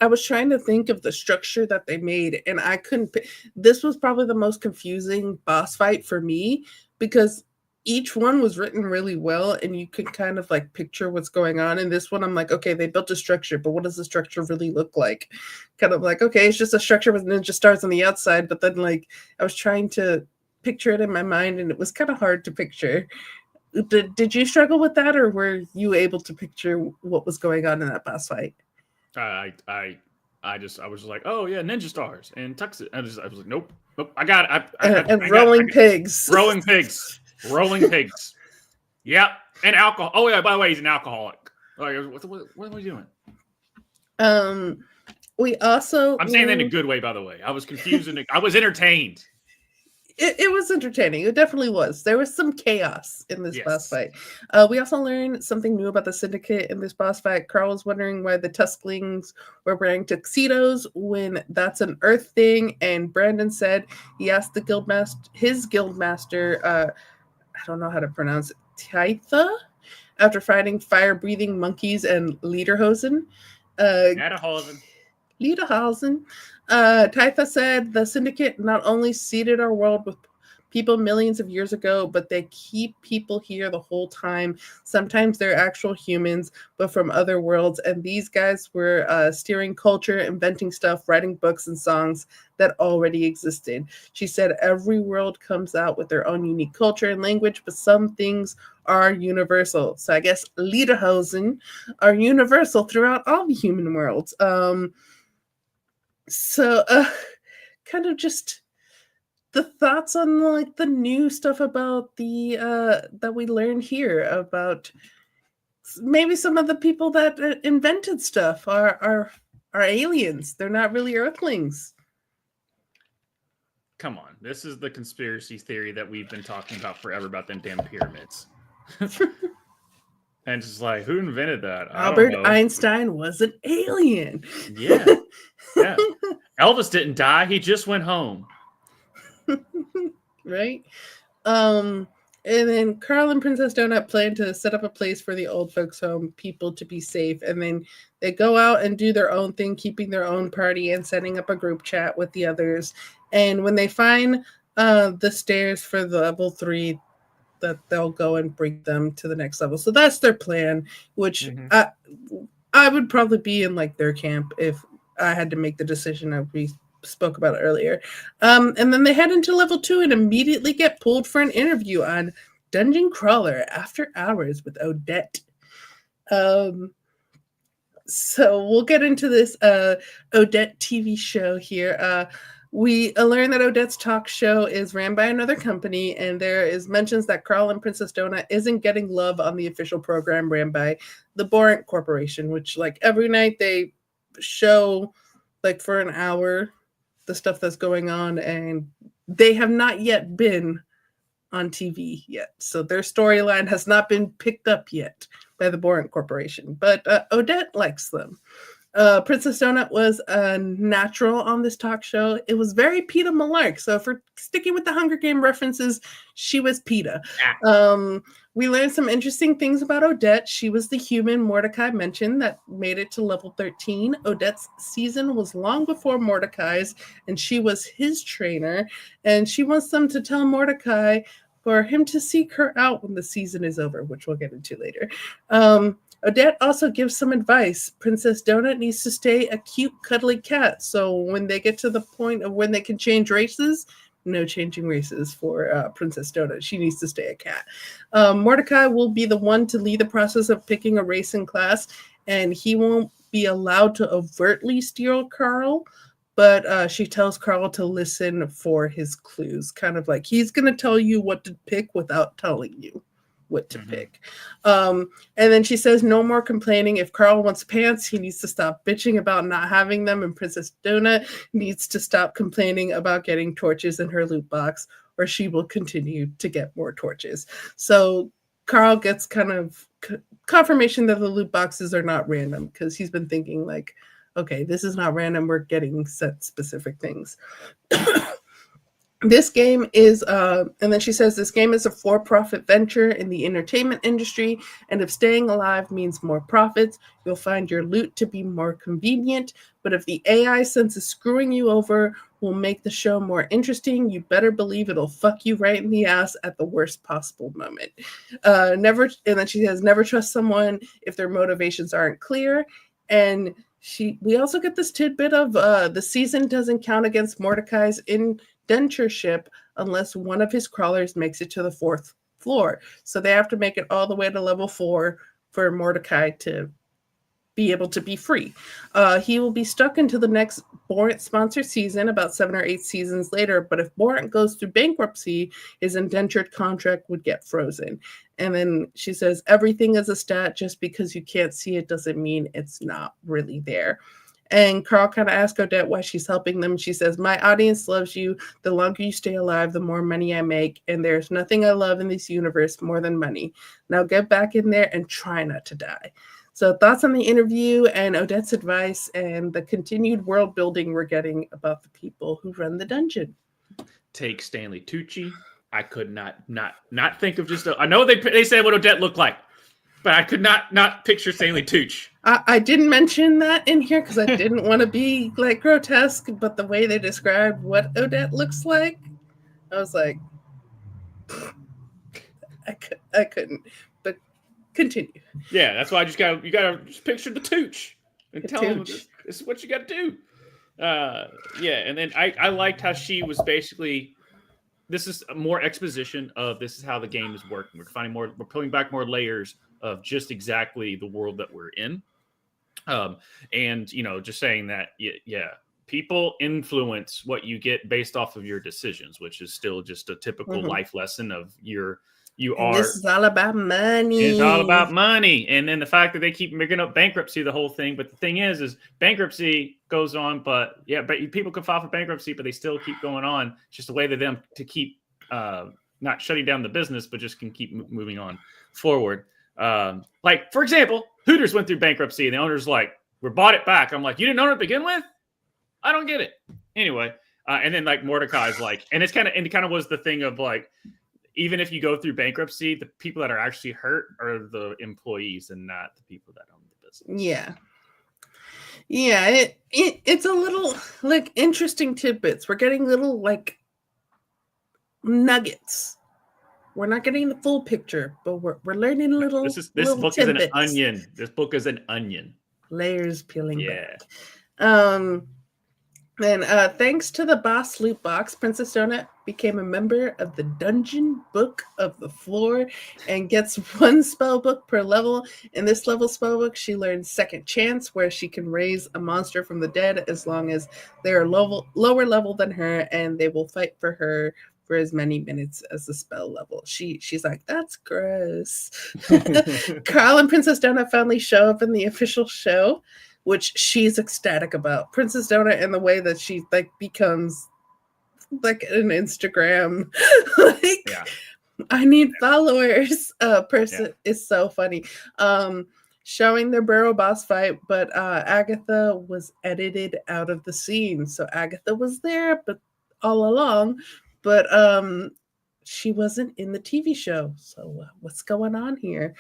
was trying to think of the structure that they made, and I couldn't. This was probably the most confusing boss fight for me because each one was written really well, and you could kind of like picture what's going on. In this one, I'm like, okay, they built a structure, but what does the structure really look like? Kind of like, okay, it's just a structure with ninja stars on the outside, but then like I was trying to picture it in my mind, and it was kind of hard to picture. Did you struggle with that, or were you able to picture what was going on in that boss fight? I was just like, oh yeah, ninja stars and tuxes. I was like, nope, I got it. And rolling pigs. Rolling pigs. Yep, and alcohol. Oh yeah, by the way, he's an alcoholic. Like, what are we doing? We also. I'm saying that in a good way, by the way. I was confused and I was entertained. It was entertaining. It definitely was. There was some chaos in this boss fight. We also learned something new about the Syndicate in this boss fight. Carl was wondering why the Tusklings were wearing tuxedos when that's an Earth thing. And Brandon said he asked his guildmaster, I don't know how to pronounce it, Taitha, after fighting fire-breathing monkeys and Lederhosen. Lederhosen. Taitha said the Syndicate not only seeded our world with people millions of years ago, but they keep people here the whole time. Sometimes they're actual humans, but from other worlds. And these guys were steering culture, inventing stuff, writing books and songs that already existed. She said every world comes out with their own unique culture and language, but some things are universal. So I guess Lederhosen are universal throughout all the human worlds. So kind of just the thoughts on like the new stuff about the that we learned here about maybe some of the people that invented stuff are aliens. They're not really Earthlings. Come on, this is the conspiracy theory that we've been talking about forever about them damn pyramids. And it's like, who invented that? Albert Einstein was an alien. Yeah. Elvis didn't die. He just went home. Right? And then Carl and Princess Donut plan to set up a place for the old folks home people to be safe. And then they go out and do their own thing, keeping their own party and setting up a group chat with the others. And when they find the stairs for the level 3, that they'll go and bring them to the next level. So that's their plan, which I would probably be in like their camp if I had to make the decision that we spoke about earlier. And then they head into level 2 and immediately get pulled for an interview on Dungeon Crawler After Hours with Odette. So we'll get into this Odette TV show here. We learn that Odette's talk show is ran by another company, and there is mentions that Carl and Princess Donut isn't getting love on the official program ran by the Borant Corporation, which like every night they show like for an hour the stuff that's going on, and they have not yet been on TV yet. So their storyline has not been picked up yet by the Borant Corporation, but Odette likes them. Princess Donut was a natural on this talk show. It was very Peeta Malark. So if we're sticking with the Hunger Game references, she was Peeta. We learned some interesting things about Odette. She was the human Mordecai mentioned that made it to level 13. Odette's season was long before Mordecai's, and she was his trainer. And she wants them to tell Mordecai for him to seek her out when the season is over, which we'll get into later. Odette also gives some advice. Princess Donut needs to stay a cute, cuddly cat. So when they get to the point of when they can change races, no changing races for Princess Donut. She needs to stay a cat. Mordecai will be the one to lead the process of picking a race in class, and he won't be allowed to overtly steal Carl, but she tells Carl to listen for his clues. Kind of like he's going to tell you what to pick without telling you what to pick. And then she says no more complaining. If Carl wants pants, he needs to stop bitching about not having them, and Princess Donut needs to stop complaining about getting torches in her loot box, or she will continue to get more torches. So Carl gets kind of confirmation that the loot boxes are not random, because he's been thinking like, okay, this is not random, we're getting set specific things. This game is, and then she says, this game is a for-profit venture in the entertainment industry, and if staying alive means more profits, you'll find your loot to be more convenient. But if the AI sense is screwing you over will make the show more interesting, you better believe it'll fuck you right in the ass at the worst possible moment. And then she says, never trust someone if their motivations aren't clear. And we also get this tidbit of the season doesn't count against Mordecai's indentureship unless one of his crawlers makes it to the 4th floor. So they have to make it all the way to level 4 for Mordecai to be able to be free. He will be stuck until the next Borant sponsored season, about 7 or 8 seasons later. But if Borant goes through bankruptcy, his indentured contract would get frozen. And then she says, everything is a stat. Just because you can't see it doesn't mean it's not really there. And Carl kind of asks Odette why she's helping them. She says, my audience loves you. The longer you stay alive, the more money I make. And there's nothing I love in this universe more than money. Now get back in there and try not to die. So thoughts on the interview and Odette's advice and the continued world building we're getting about the people who run the dungeon. Take Stanley Tucci. I could not think of just I know they said what Odette looked like, but I could not picture Stanley Tucci. I didn't mention that in here because I didn't want to be like grotesque, but the way they described what Odette looks like, I was like, I couldn't. But continue. Yeah, that's why you gotta just picture the Tooch and tell them this is what you got to do. Yeah, and then I liked how she was basically. This is more exposition of this is how the game is working. We're pulling back more layers of just exactly the world that we're in. And just saying that, yeah, people influence what you get based off of your decisions, which is still just a typical life lesson of this is all about money. It's all about money. And then the fact that they keep making up bankruptcy, the whole thing. But the thing is bankruptcy goes on, but people can file for bankruptcy, but they still keep going on. It's just a way to them to keep not shutting down the business, but just can keep moving on forward. Like, for example, Hooters went through bankruptcy and the owner's like, we bought it back. I'm like, you didn't own it to begin with? I don't get it. Anyway, and then like Mordecai's like, and it kind of was the thing of like, even if you go through bankruptcy, the people that are actually hurt are the employees and not the people that own the business. Yeah. It's a little like interesting tidbits. We're getting little like nuggets. We're not getting the full picture, but we're learning a little. This book tidbits. Is an onion. This book is an onion. Layers peeling back. And thanks to the boss loot box, Princess Donut became a member of the Dungeon Book of the Floor and gets one spell book per level. In this level spell book, she learns Second Chance, where she can raise a monster from the dead as long as they are lower level than her, and they will fight for her for as many minutes as the spell level. She's like, that's gross. Carl and Princess Donut finally show up in the official show, which she's ecstatic about. Princess Donut and the way that she like becomes like an Instagram like Yeah. I need followers person is so funny. Showing the Burrow boss fight, but Agatha was edited out of the scene. So Agatha was there but all along, but she wasn't in the TV show. So what's going on here?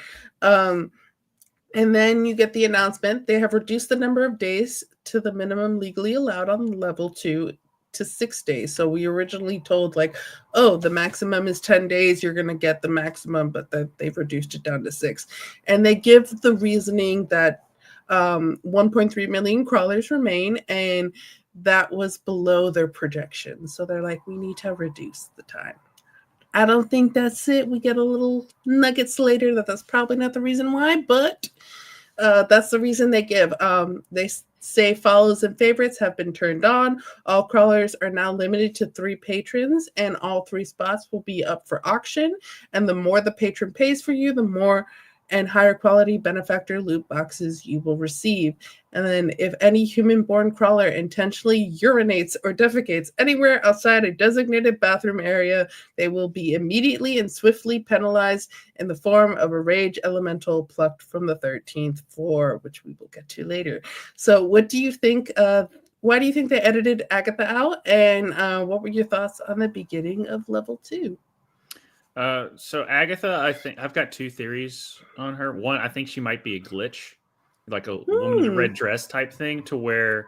And then you get the announcement. They have reduced the number of days to the minimum legally allowed on level 2 to 6 days. So we originally told like, oh, the maximum is 10 days. You're going to get the maximum, but they've reduced it down to 6. And they give the reasoning that 1.3 million crawlers remain, and that was below their projection. So they're like, we need to reduce the time. I don't think that's it. We get a little nuggets later that's probably not the reason why, but that's the reason they give. They say follows and favorites have been turned on. All crawlers are now limited to 3 patrons, and all 3 spots will be up for auction. And the more the patron pays for you, the more and higher quality benefactor loot boxes you will receive. And then if any human-born crawler intentionally urinates or defecates anywhere outside a designated bathroom area, they will be immediately and swiftly penalized in the form of a rage elemental plucked from the 13th floor, which we will get to later. So what do you think? Why do you think they edited Agatha out? And what were your thoughts on the beginning of level 2? So Agatha, I think I've got 2 theories on her. One, I think she might be a glitch, like a woman in a red dress type thing, to where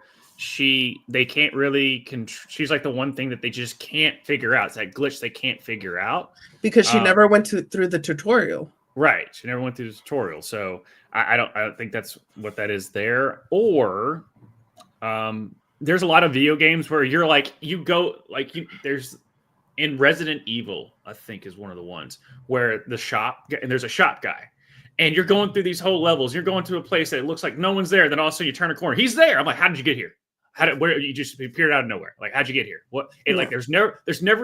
they can't really she's like the one thing that they just can't figure out. It's that glitch they can't figure out because she never went through the tutorial. Right, she never went through the tutorial, so I don't think that's what that is there. Or there's a lot of video games where you're like there's in Resident Evil, I think is one of the ones where there's a shop guy, and you're going through these whole levels. You're going to a place that it looks like no one's there. Then also you turn a corner, he's there. I'm like, how did you get here? Where you just appeared out of nowhere? Like, how'd you get here? What? Like, there's never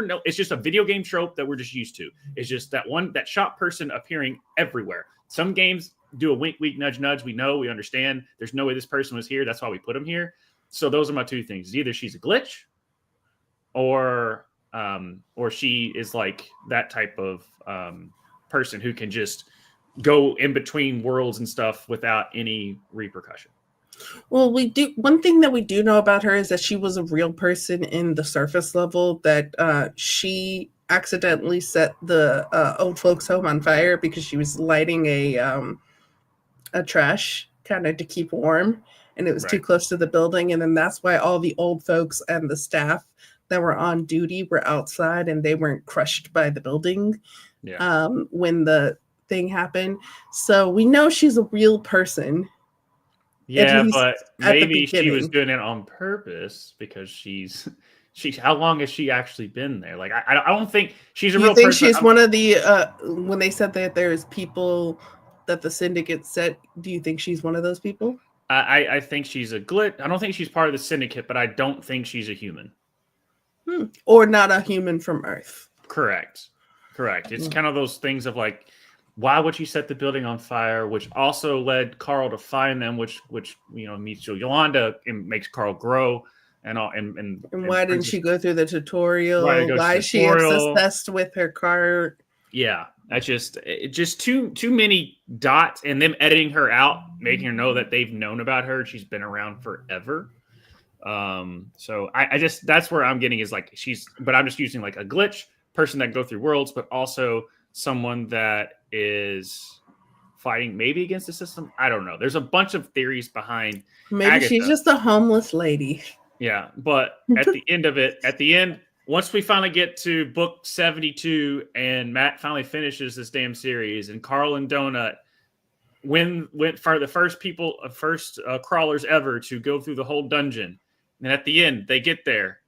no. It's just a video game trope that we're just used to. It's just that shop person appearing everywhere. Some games do a wink, wink, nudge, nudge. We know, we understand. There's no way this person was here. That's why we put him here. So those are my 2 things. Either she's a glitch, or she is like that type of person who can just go in between worlds and stuff without any repercussion. Well, one thing that we do know about her is that she was a real person in the surface level, that she accidentally set the old folks home on fire because she was lighting a trash kind of to keep warm, and it was too close to the building. And then that's why all the old folks and the staff that were on duty were outside, and they weren't crushed by the building when the thing happened. So we know she's a real person. Yeah, but maybe she was doing it on purpose because she's how long has she actually been there? Like, I don't think she's a real person. You think she's one of the when they said that there's people that the syndicate said, do you think she's one of those people? I think she's a glitch. I don't think she's part of the syndicate, but I don't think she's a human. Or not a human from Earth. Correct. It's kind of those things of like, why would she set the building on fire? Which also led Carl to find them, which meets Yolanda and makes Carl grow, and why didn't she go through the tutorial? Why is she obsessed with her car? Yeah, that's just too many dots, and them editing her out, making her know that they've known about her. She's been around forever. So I just, that's where I'm getting is like but I'm just using like a glitch person that go through worlds, but also someone that is fighting maybe against the system. I don't know. There's a bunch of theories behind maybe Agatha. She's just a homeless lady. Yeah, but at the end, once we finally get to book 72 and Matt finally finishes this damn series, and Carl and Donut went for the first crawlers ever to go through the whole dungeon, And at the end, they get there,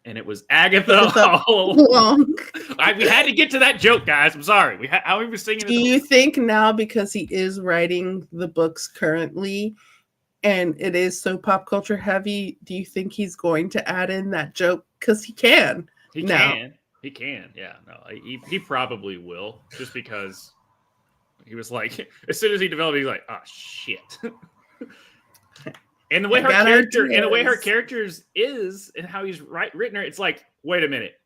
and it was Agatha all along. We had to get to that joke, guys. I'm sorry. How we were singing. Do you think now, because he is writing the books currently, and it is so pop culture heavy, do you think he's going to add in that joke? Because he can. He can. He can. Yeah. No, he probably will, just because he was like, as soon as he developed, he's like, oh shit. And the way her character is, and how he's written her, it's like, wait a minute.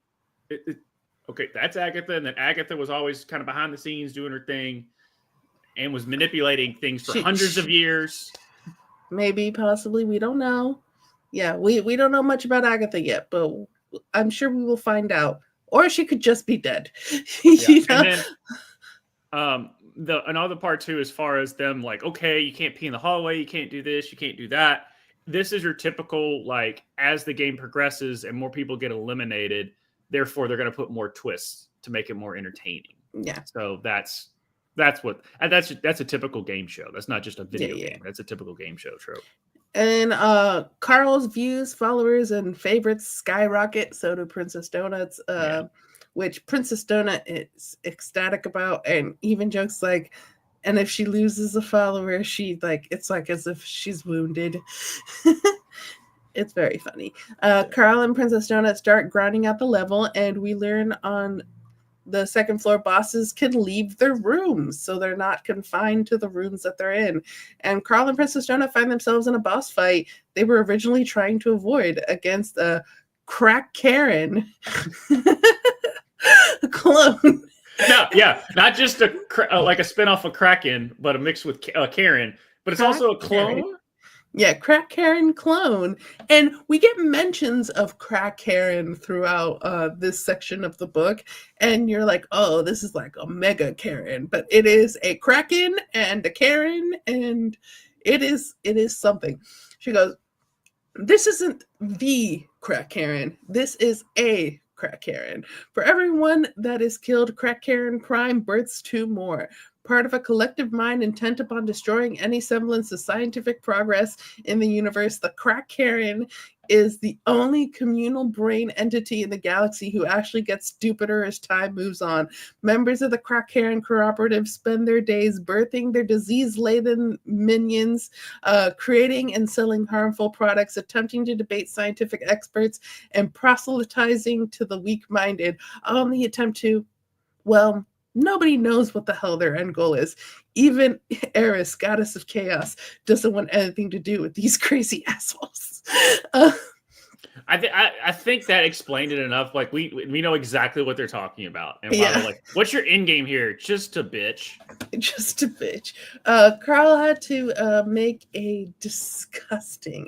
Okay, that's Agatha, and then Agatha was always kind of behind the scenes doing her thing, and was manipulating things for hundreds of years. Maybe, possibly, we don't know. Yeah, we don't know much about Agatha yet, but I'm sure we will find out. Or she could just be dead. You know? And then another part too, as far as them like, okay, you can't pee in the hallway, you can't do this, you can't do that. This is your typical, like, as the game progresses and more people get eliminated, therefore they're going to put more twists to make it more entertaining. Yeah. So that's a typical game show. That's not just a video game. That's a typical game show trope. And Carl's views, followers, and favorites skyrocket. So do Princess Donuts, which Princess Donut is ecstatic about, and even jokes like, and if she loses a follower, she it's like as if she's wounded. It's very funny. Carl and Princess Donut start grinding out the level, and we learn on the second floor bosses can leave their rooms, so they're not confined to the rooms that they're in. And Carl and Princess Donut find themselves in a boss fight they were originally trying to avoid against a Crack Karen clone. No, yeah, not just like a spinoff of Kraken, but a mix with Karen. But it's also a clone. Karen. Yeah, Crack Karen clone. And we get mentions of Crack Karen throughout this section of the book. And you're like, oh, this is like a mega Karen. But it is a Kraken and a Karen, and it is something. She goes, this isn't the Crack Karen. This is a Crack Karen. For everyone that is killed, Crack Karen Prime births two more. Part of a collective mind intent upon destroying any semblance of scientific progress in the universe, the Crack Karen is the only communal brain entity in the galaxy who actually gets stupider as time moves on. Members of the Crack Karen cooperative spend their days birthing their disease-laden minions, creating and selling harmful products, attempting to debate scientific experts, and proselytizing to the weak-minded, all in the attempt to, well, nobody knows what the hell their end goal is. Even Eris, goddess of chaos, doesn't want anything to do with these crazy assholes. I think that explained it enough. Like we know exactly what they're talking about. And like, what's your end game here? Just to bitch. Just to bitch. Carl had to make a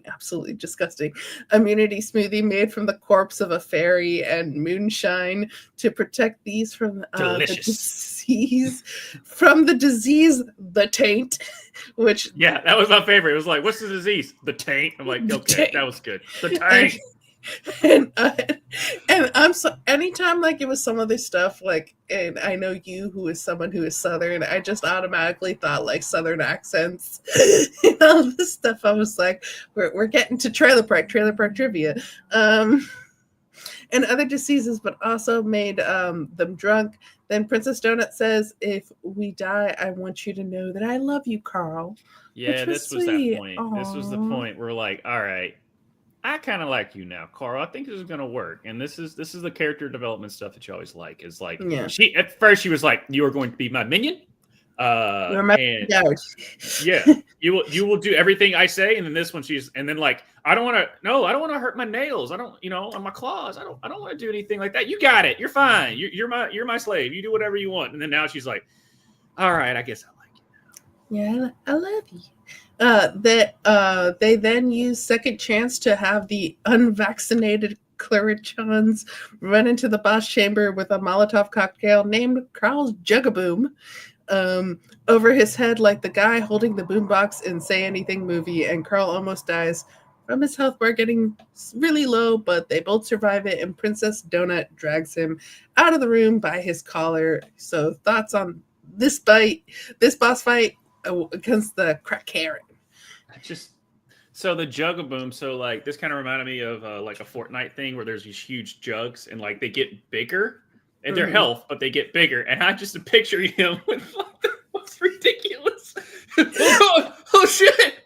absolutely disgusting immunity smoothie made from the corpse of a fairy and moonshine to protect these from the disease. From the disease, the taint. Which that was my favorite. It was like, what's the disease? The taint. I'm like, okay, that was good. The taint. And I'm so anytime like it was some of this stuff like, and I know you who is someone who is Southern, I just automatically thought like Southern accents and all this stuff. I was like, we're getting to trailer park trivia, and other diseases, but also made them drunk. Then Princess Donut says, if we die, I want you to know that I love you, Carl. Yeah, this was that point. Aww. This was the point where like, all right, I kind of like you now, Carl. I think this is gonna work. And this is the character development stuff that you always like. Is like she at first she was like, you are going to be my minion. And you will do everything I say. And then this one and then like, I don't want to hurt my nails. I don't, on my claws. I don't want to do anything like that. You got it. You're fine. You're my slave. You do whatever you want. And then now she's like, all right, I guess I like you now. Yeah, I love you. They then use second chance to have the unvaccinated Clarichons run into the boss chamber with a Molotov cocktail named Carl's Jugaboom over his head, like the guy holding the boombox in Say Anything movie, and Carl almost dies from his health bar getting really low, but they both survive it, and Princess Donut drags him out of the room by his collar. So thoughts on this boss fight against the Crack Karen? So the Jug-a-Boom, so like this kind of reminded me of like a Fortnite thing where there's these huge jugs and like they get bigger and their health, but they get bigger. And I just picture him with like the most ridiculous. Oh shit!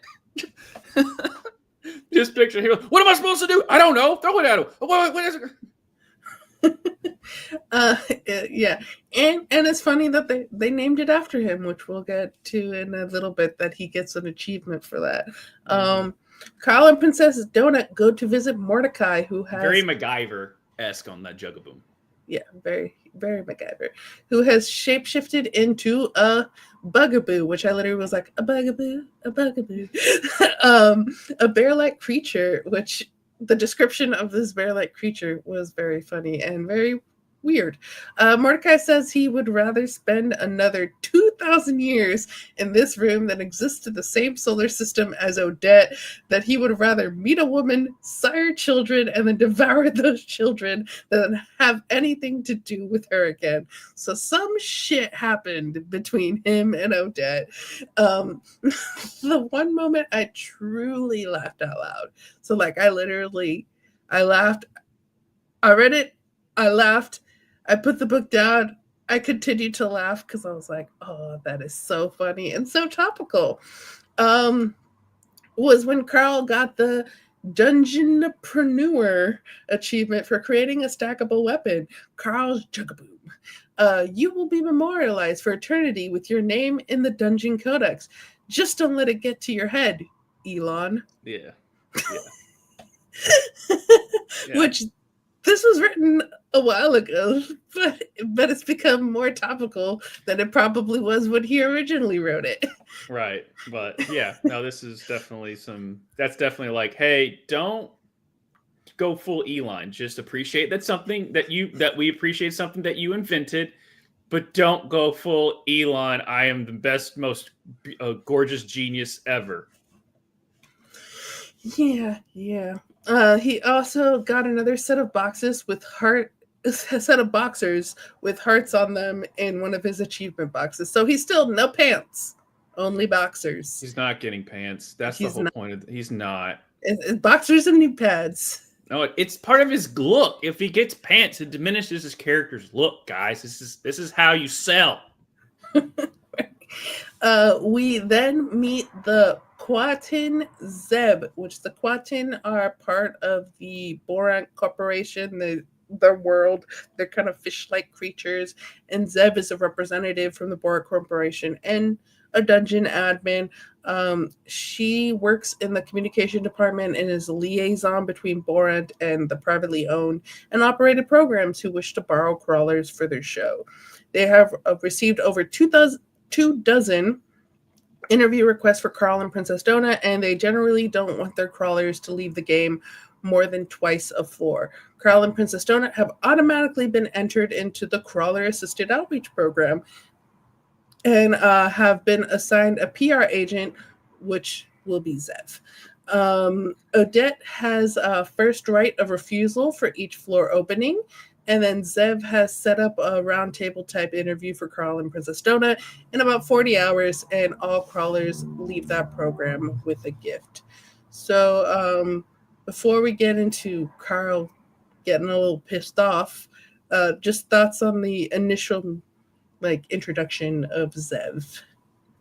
Just picture him. What am I supposed to do? I don't know. Throw it at him. What is it? Yeah, and it's funny that they named it after him, which we'll get to in a little bit. That he gets an achievement for that. Carl and Princess Donut go to visit Mordecai, who has very MacGyver-esque on that Jug-a-Boom. Yeah, very, very MacGyver, who has shapeshifted into a bugaboo, which I literally was like, a bugaboo. A bear-like creature, which the description of this bear-like creature was very funny and very weird. Mordecai says he would rather spend another 2,000 years in this room that exists in the same solar system as Odette, that he would rather meet a woman, sire children, and then devour those children than have anything to do with her again. So some shit happened between him and Odette. The one moment I truly laughed out loud. So like I laughed. I read it. I laughed. I put the book down. I continued to laugh because I was like, oh, that is so funny and so topical. Was when Carl got the Dungeonpreneur achievement for creating a stackable weapon, Carl's Jug-a-Boom. You will be memorialized for eternity with your name in the Dungeon Codex. Just don't let it get to your head, Elon. Yeah. Which this was written a while ago, but it's become more topical than it probably was when he originally wrote it. Right. But yeah, no, this is definitely that's definitely like, hey, don't go full Elon. Just appreciate that we appreciate something that you invented, but don't go full Elon. I am the best, most gorgeous genius ever. Yeah. He also got another set of boxers with hearts on them in one of his achievement boxes. So he's still no pants, only boxers. He's not getting pants. That's the whole point of it. He's not. It's boxers and knee pads. No, it's part of his look. If he gets pants, it diminishes his character's look, guys. This is how you sell. We then meet the Quatin Zeb, which the Quatin are part of the Boran Corporation, their world. They're kind of fish-like creatures, and Zeb is a representative from the Boran Corporation and a dungeon admin. She works in the communication department and is a liaison between Boran and the privately owned and operated programs who wish to borrow crawlers for their show. They have received over 2 dozen interview requests for Carl and Princess Donut, and they generally don't want their crawlers to leave the game more than twice a floor. Carl and Princess Donut have automatically been entered into the Crawler Assisted Outreach Program and have been assigned a PR agent, which will be Zev. Odette has a first right of refusal for each floor opening, and then Zev has set up a roundtable type interview for Carl and Princess Donut in about 40 hours, and all crawlers leave that program with a gift. So before we get into Carl getting a little pissed off, just thoughts on the initial introduction of Zev.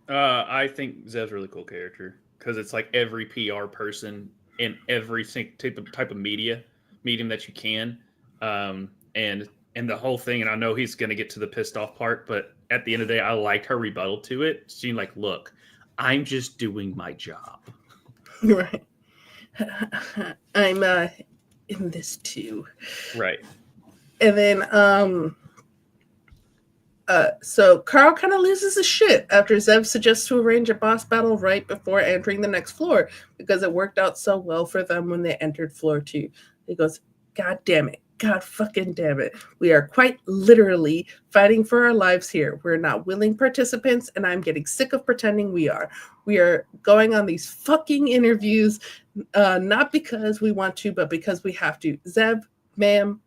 I think Zev's a really cool character because it's like every PR person in every type of medium that you can. And the whole thing, and I know he's going to get to the pissed off part, but at the end of the day, I liked her rebuttal to it. She's like, look, I'm just doing my job. Right. I'm in this too. Right. And then, so Carl kind of loses his shit after Zev suggests to arrange a boss battle right before entering the next floor because it worked out so well for them when they entered floor 2. He goes, God damn it. God fucking damn it. We are quite literally fighting for our lives here. We're not willing participants, and I'm getting sick of pretending we are. We are going on these fucking interviews, not because we want to, but because we have to. Zev, ma'am,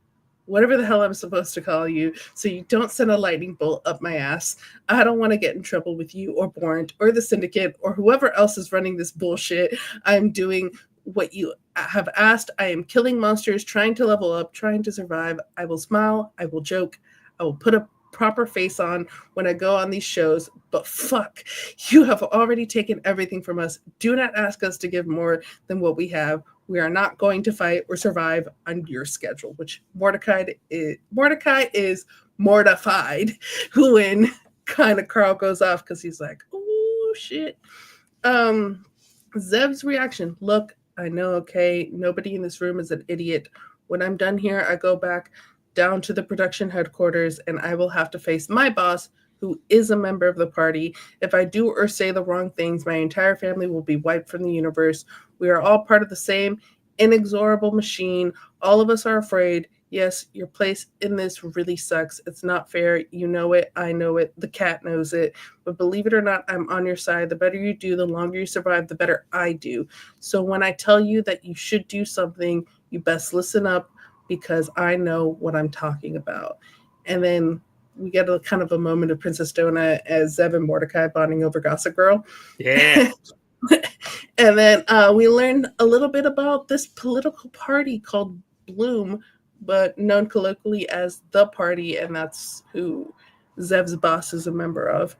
whatever the hell I'm supposed to call you, so you don't send a lightning bolt up my ass. I don't want to get in trouble with you or Bornt or the syndicate or whoever else is running this bullshit. I'm doing what you have asked. I am killing monsters, trying to level up, trying to survive. I will smile. I will joke. I will put a proper face on when I go on these shows, but fuck, you have already taken everything from us. Do not ask us to give more than what we have. We are not going to fight or survive on your schedule, which Mordecai is mortified when kind of Carl goes off because he's like, oh shit. Zev's reaction, look, I know, okay, nobody in this room is an idiot. When I'm done here, I go back down to the production headquarters and I will have to face my boss, who is a member of the party. If I do or say the wrong things, my entire family will be wiped from the universe. We are all part of the same inexorable machine. All of us are afraid. Yes, your place in this really sucks. It's not fair. You know it. I know it. The cat knows it. But believe it or not, I'm on your side. The better you do, the longer you survive, the better I do. So when I tell you that you should do something, you best listen up, because I know what I'm talking about. And then we get a kind of a moment of Princess Donna as Zev and Mordecai bonding over Gossip Girl. Yeah. And then we learn a little bit about this political party called Bloom, but known colloquially as The Party, and that's who Zev's boss is a member of.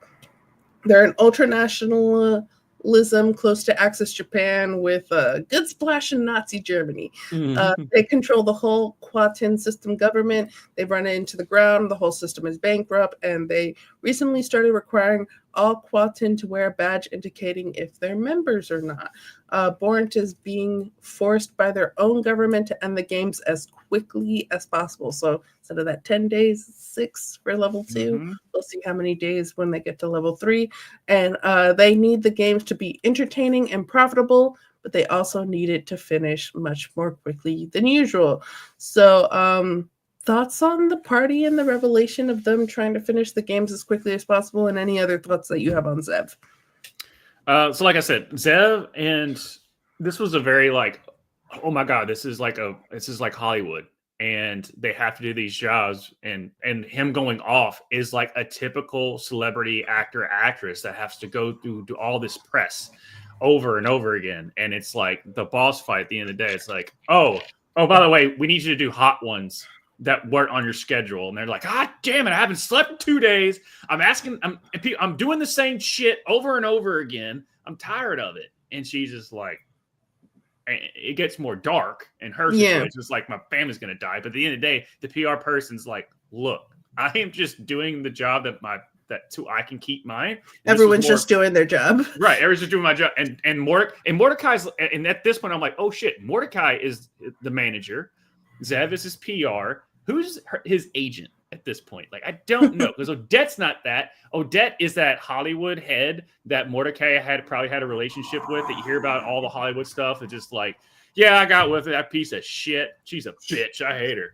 They're an ultranationalism close to Axis Japan with a good splash in Nazi Germany. They control the whole Quatin system government. They've run it into the ground. The whole system is bankrupt, and they recently started requiring all Quatin to wear a badge indicating if they're members or not. Bornt is being forced by their own government to end the games as quickly as possible. So instead of that 10 days, 6 for level 2. We'll see how many days when they get to level 3. And they need the games to be entertaining and profitable, but they also need it to finish much more quickly than usual. So thoughts on the party and the revelation of them trying to finish the games as quickly as possible, and any other thoughts that you have on Zev? So like I said, Zev, and this was a very like, oh my God, this is like Hollywood, and they have to do these jobs, and him going off is like a typical celebrity actor, actress that has to go through all this press over and over again. And it's like the boss fight at the end of the day. It's like, oh, by the way, we need you to do hot ones that weren't on your schedule. And they're like, God damn it, I haven't slept in 2 days. I'm doing the same shit over and over again. I'm tired of it. And she's just like, it gets more dark. And her situation is like, my family's going to die. But at the end of the day, the PR person's like, look, I am just doing the job that I can keep mine. Everyone's just doing their job. Right. Everyone's just doing my job. And Mordecai's, and at this point, I'm like, oh shit, Mordecai is the manager. Zev is his PR. Who's his agent at this point? Like, I don't know, because Odette's not that. Odette is that Hollywood head that Mordecai probably had a relationship with, that you hear about all the Hollywood stuff. It's just like, yeah, I got with that piece of shit. She's a bitch. I hate her.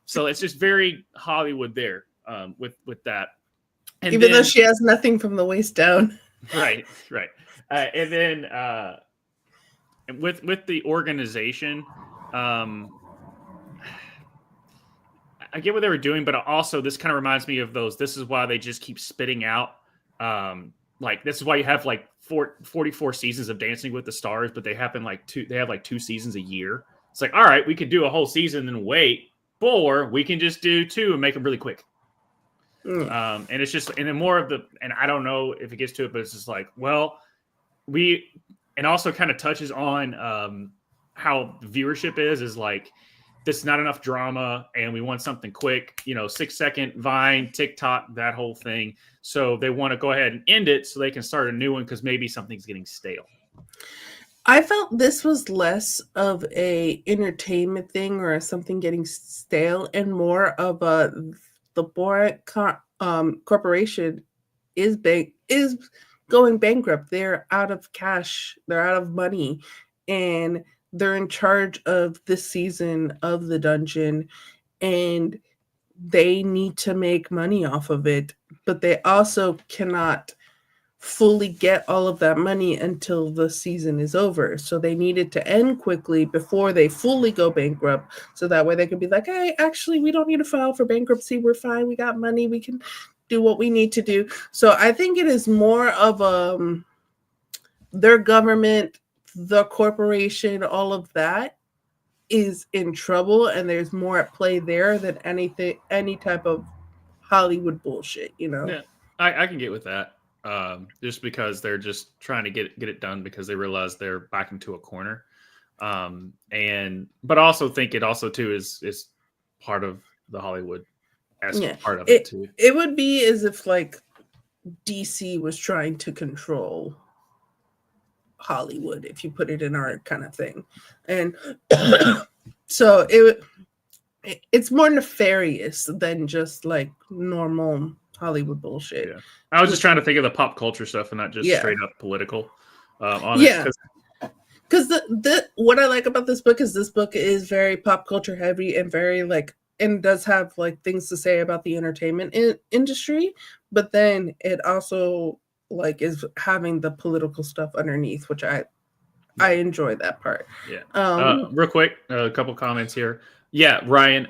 So it's just very Hollywood there with that. And even though she has nothing from the waist down. Right. And then with the organization, I get what they were doing, but also this kind of reminds me of those. This is why they just keep spitting out. Like, this is why you have like 44 seasons of Dancing with the Stars, but they happen like they have like 2 seasons a year. It's like, all right, we could do a whole season and wait, or we can just do 2 and make them really quick. And it's just, and then more of the, and I don't know if it gets to it, but it's just like, well, and also kind of touches on how viewership is like, this is not enough drama, and we want something quick, 6-second Vine, TikTok, that whole thing. So they want to go ahead and end it so they can start a new one, because maybe something's getting stale. I felt this was less of a entertainment thing or something getting stale, and more of the Borat corporation is going bankrupt. They're out of cash. They're out of money, and they're in charge of this season of the dungeon, and they need to make money off of it, but they also cannot fully get all of that money until the season is over. So they needed to end quickly before they fully go bankrupt. So that way they could be like, hey, actually, we don't need to file for bankruptcy. We're fine. We got money. We can do what we need to do. So I think it is more of their government, the corporation, all of that is in trouble, and there's more at play there than any type of Hollywood bullshit, you know? Yeah, I can get with that. Just because they're just trying to get it done because they realize they're back into a corner. But I also think it also too is part of the Hollywood part of it too. It would be as if like DC was trying to control Hollywood, if you put it in our kind of thing. And so it's more nefarious than just like normal Hollywood bullshit. Yeah. I was just trying to think of the pop culture stuff and not just straight up political. Because what I like about this book is very pop culture heavy and very like, and does have like things to say about the entertainment industry, but then it also like is having the political stuff underneath, which I enjoy that part. Yeah. Real quick, a couple comments here. Yeah, Ryan.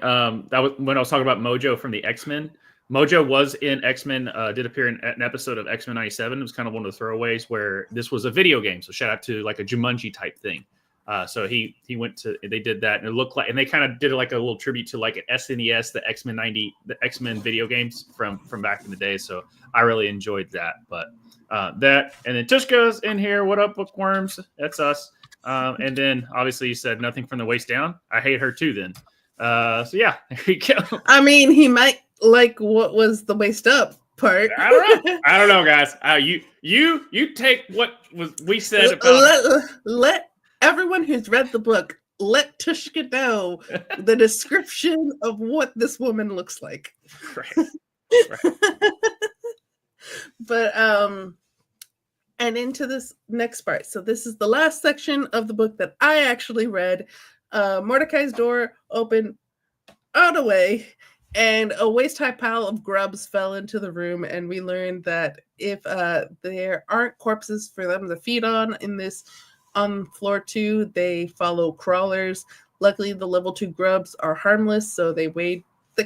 That was when I was talking about Mojo from the X-Men. Mojo was in X-Men, did appear in an episode of X-Men 97. It was kind of one of the throwaways where this was a video game. So shout out to like a Jumanji type thing. So he went to, they did that, and it looked like, and they kind of did like a little tribute to like an SNES, the X-Men video games from back in the day. So I really enjoyed that. But that, and then Tushka's in here. What up, bookworms? That's us. And then obviously you said nothing from the waist down. I hate her too. Then, so yeah, there you go. I mean, he might like what was the waist up part. I don't know, guys. You take what we said about. Let everyone who's read the book, let Tushka know the description of what this woman looks like. Right. But and into this next part. So this is the last section of the book that I actually read. Mordecai's door opened all the way, and a waist-high pile of grubs fell into the room, and we learned that if there aren't corpses for them to feed on floor 2, they follow crawlers. Luckily, the level 2 grubs are harmless, so they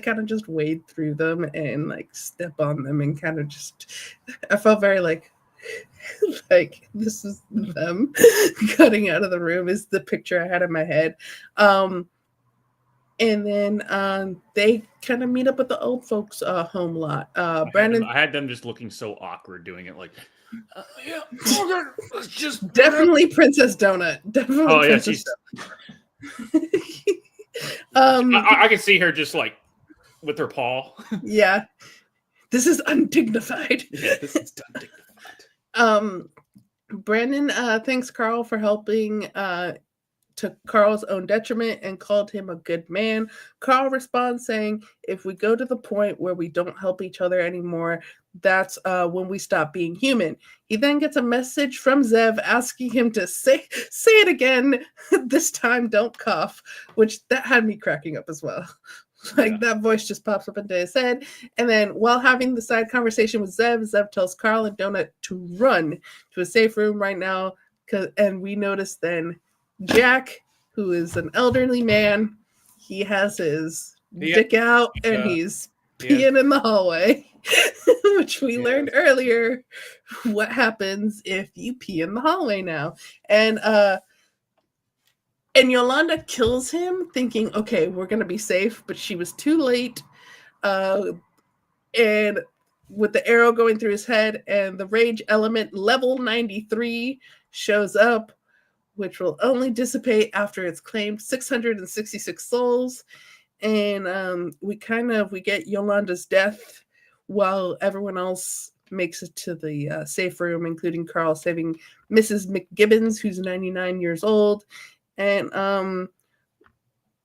kind of just wade through them and like step on them and kind of just, I felt very like this is them cutting out of the room is the picture I had in my head. And then they kind of meet up at the old folks home lot. Brandon, I had them just looking so awkward doing it, like, yeah, let's just definitely Princess Donut. Definitely. Oh yeah, she's. I can see her just like with her paw. Yeah, this is undignified. Yeah, this is undignified. Brandon thanks Carl for helping to Carl's own detriment and called him a good man. Carl responds saying, if we go to the point where we don't help each other anymore, that's when we stop being human. He then gets a message from Zev asking him to say it again. This time, don't cough, which that had me cracking up as well. Like that voice just pops up into his head. And then while having the side conversation with Zev, Zev tells Carl and Donut to run to a safe room right now. And we notice then Jack, who is an elderly man, he has his dick out and he's peeing in the hallway, which we learned earlier what happens if you pee in the hallway now. And Yolanda kills him thinking, okay, we're going to be safe, but she was too late. And with the arrow going through his head and the rage element level 93 shows up, which will only dissipate after it's claimed 666 souls. And we get Yolanda's death while everyone else makes it to the safe room, including Carl saving Mrs. McGibbons, who's 99 years old. And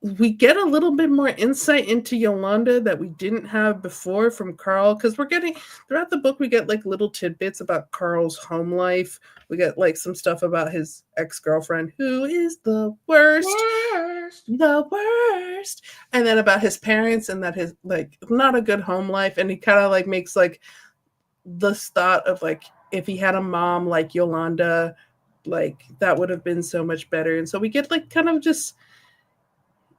we get a little bit more insight into Yolanda that we didn't have before from Carl, because we're getting, throughout the book, we get like little tidbits about Carl's home life. We get like some stuff about his ex-girlfriend, who is the worst. The worst. And then about his parents and that his like not a good home life. And he kind of like makes like this thought of like, if he had a mom like Yolanda, like that would have been so much better. And so we get like kind of just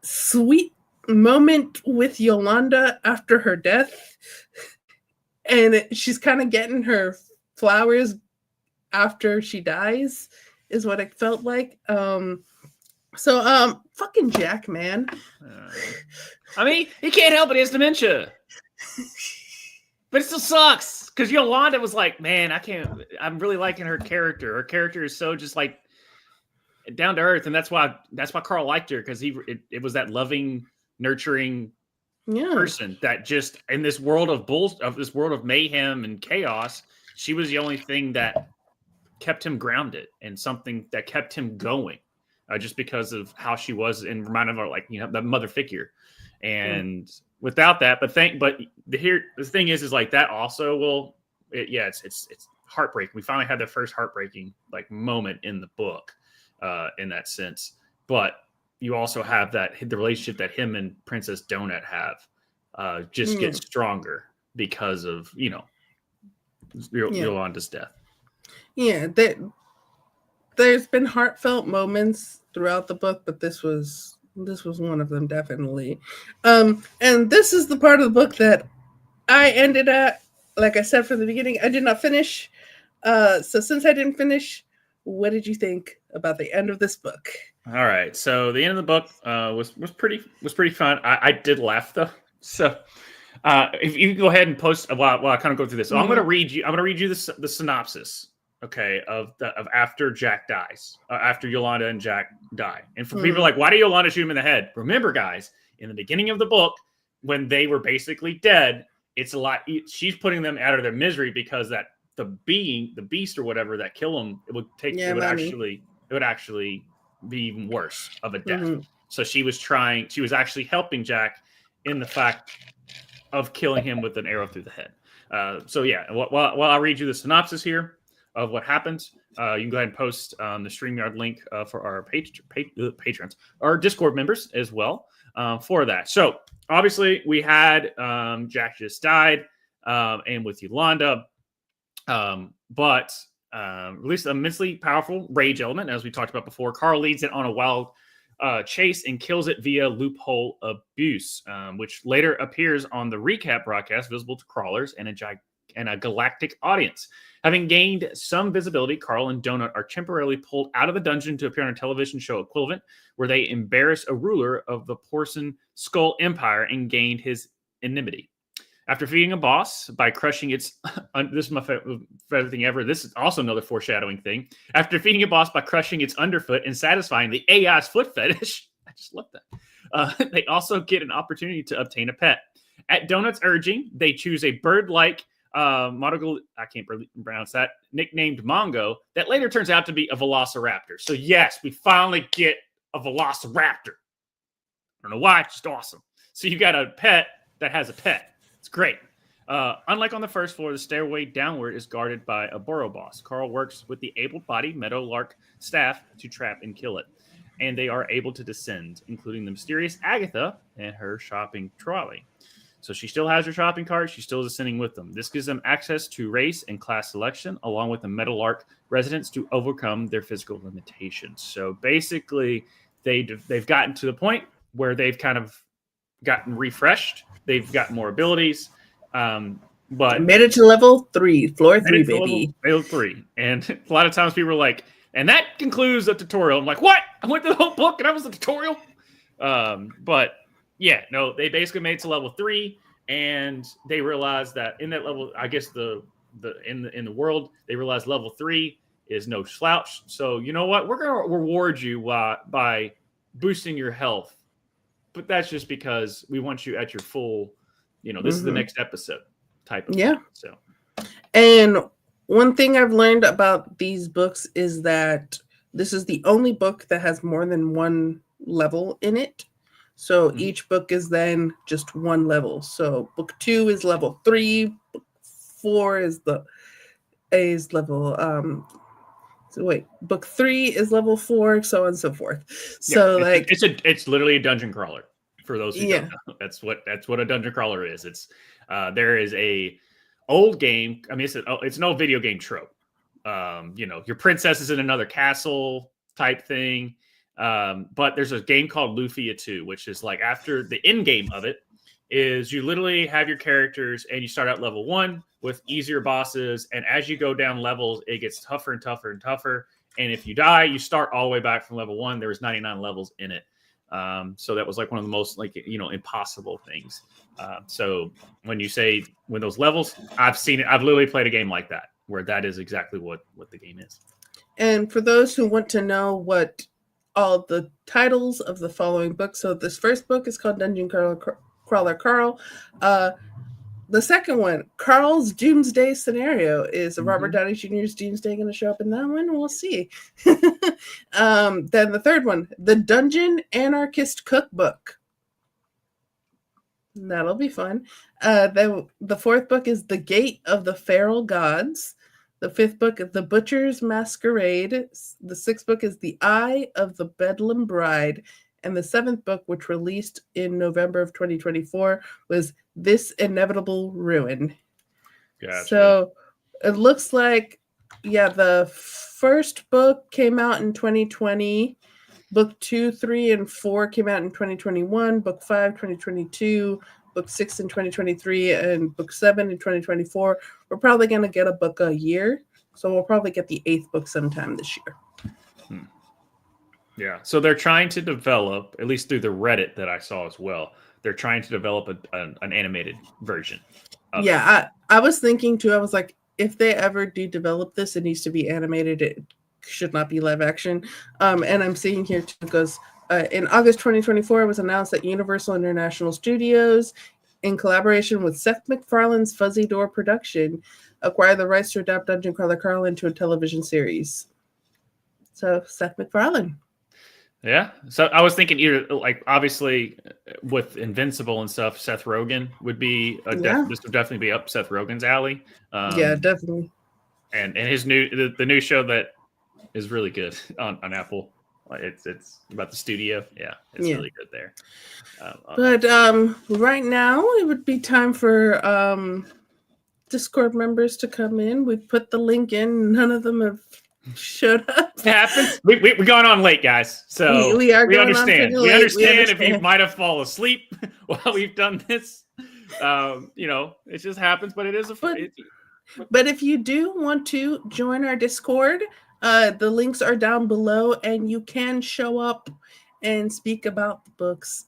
sweet moment with Yolanda after her death, and she's kind of getting her flowers after she dies, is what it felt like. Fucking Jack, man. I mean, he can't help it. He has dementia. But it still sucks because Yolanda was like, man, I'm really liking her character. Her character is so just like down to earth. And that's why Carl liked her, because it was that loving, nurturing person that just in this world of mayhem and chaos, she was the only thing that kept him grounded and something that kept him going, just because of how she was and reminded of, like, the mother figure. And without that, but the thing is like that also it's heartbreaking. We finally had the first heartbreaking like moment in the book, in that sense. But you also have the relationship that him and Princess Donut have just gets stronger because of Yolanda's death. Yeah, there's been heartfelt moments throughout the book, but this was one of them, definitely. And this is the part of the book that I ended at, like I said from the beginning, I did not finish. So since I didn't finish, what did you think about the end of this book? All right, so the end of the book was pretty fun. I did laugh though. So if you go ahead and post while I kind of go through this, so I'm going to read you the synopsis. Okay, of after Jack dies, after Yolanda and Jack die. And for people like, why did Yolanda shoot him in the head? Remember, guys, in the beginning of the book, when they were basically dead, it's a lot. She's putting them out of their misery because that the beast or whatever that kill them, it would actually be even worse of a death. So she was actually helping Jack in the fact of killing him with an arrow through the head. While I'll read you the synopsis here of what happens, you can go ahead and post the StreamYard link for our patrons, our Discord members as well, for that. So obviously we had Jack just died, and with Yolanda, but released an immensely powerful rage element, as we talked about before. Carl leads it on a wild chase and kills it via loophole abuse, which later appears on the recap broadcast visible to crawlers and a galactic audience. Having gained some visibility, Carl and Donut are temporarily pulled out of the dungeon to appear on a television show equivalent, where they embarrass a ruler of the Porcelain Skull Empire and gained his enmity. After defeating a boss by crushing its... this is my favorite thing ever. This is also another foreshadowing thing. After defeating a boss by crushing its underfoot and satisfying the AI's foot fetish... I just love that. They also get an opportunity to obtain a pet. At Donut's urging, they choose a bird-like... Monocle, I can't pronounce that, nicknamed Mongo, that later turns out to be a velociraptor. So yes, we finally get a velociraptor. I don't know why, it's just awesome. So you got a pet that has a pet. It's great. Unlike on the first floor, the stairway downward is guarded by a burrow boss. Carl works with the able-bodied Meadowlark staff to trap and kill it. And they are able to descend, including the mysterious Agatha and her shopping trolley. So she still has her shopping cart. She's still descending with them. This gives them access to race and class selection, along with the Meadowlark residents to overcome their physical limitations. So basically, they've gotten to the point where they've kind of gotten refreshed. They've got more abilities. But made it to level 3, floor 3, baby. Level 3. And a lot of times people are like, and that concludes the tutorial. I'm like, what? I went through the whole book and that was the tutorial? But... yeah, no, they basically made it to level 3, and they realized that in that level, I guess in the world, they realized level 3 is no slouch. So you know what? We're gonna reward you by boosting your health, but that's just because we want you at your full. This is the next episode type of thing. So, and one thing I've learned about these books is that this is the only book that has more than one level in it. So each book is then just one level. So book 2 is level 3, book 4 is level book 3 is level 4, so on and so forth. So it's literally a dungeon crawler for those who don't know. That's what a dungeon crawler is. It's there is a old game. I mean, it's an old video game trope your princess is in another castle type thing. But there's a game called Lufia 2, which is like after the end game of it is you literally have your characters and you start at level 1 with easier bosses. And as you go down levels, it gets tougher and tougher and tougher. And if you die, you start all the way back from level 1. There was 99 levels in it. So that was like one of the most impossible things. So when you say when those levels, I've seen it. I've literally played a game like that where that is exactly what the game is. And for those who want to know what all the titles of the following books, so this first book is called Dungeon Crawler Carl. The second one, Carl's Doomsday Scenario, is Robert Downey Jr.'s Doomsday going to show up in that one? We'll see. Then the third one, The Dungeon Anarchist Cookbook. That'll be fun. Then the fourth book is The Gate of the Feral Gods. The fifth book is The Butcher's Masquerade. The sixth book is The Eye of the Bedlam Bride. And the seventh book, which released in November of 2024, was This Inevitable Ruin. Gotcha. So it looks like, the first book came out in 2020. Book 2, 3, and 4 came out in 2021. Book 5, 2022. Book 6 in 2023. And book 7 in 2024. We're probably going to get a book a year. So we'll probably get the 8th book sometime this year. Yeah, so they're trying to develop, at least through the Reddit that I saw as well, they're trying to develop an animated version. I was thinking too, I was like, if they ever do develop this, it needs to be animated. It should not be live action. And I'm seeing here too, it goes, in August 2024, it was announced that Universal International Studios, in collaboration with Seth MacFarlane's Fuzzy Door Production, acquired the rights to adapt Dungeon Crawler Carl into a television series. So Seth MacFarlane. Yeah. So I was thinking either like obviously with Invincible and stuff, Seth Rogen would be this would definitely be up Seth Rogen's alley. Definitely. And his the new show that is really good on Apple. It's about the studio. Yeah, it's really good there. But right now it would be time for Discord members to come in. We put the link in. None of them have showed up. It happens. We're going on late, guys. So we understand. We understand if you might have fallen asleep while we've done this. It just happens, but it is But if you do want to join our Discord, the links are down below, and you can show up and speak about the books.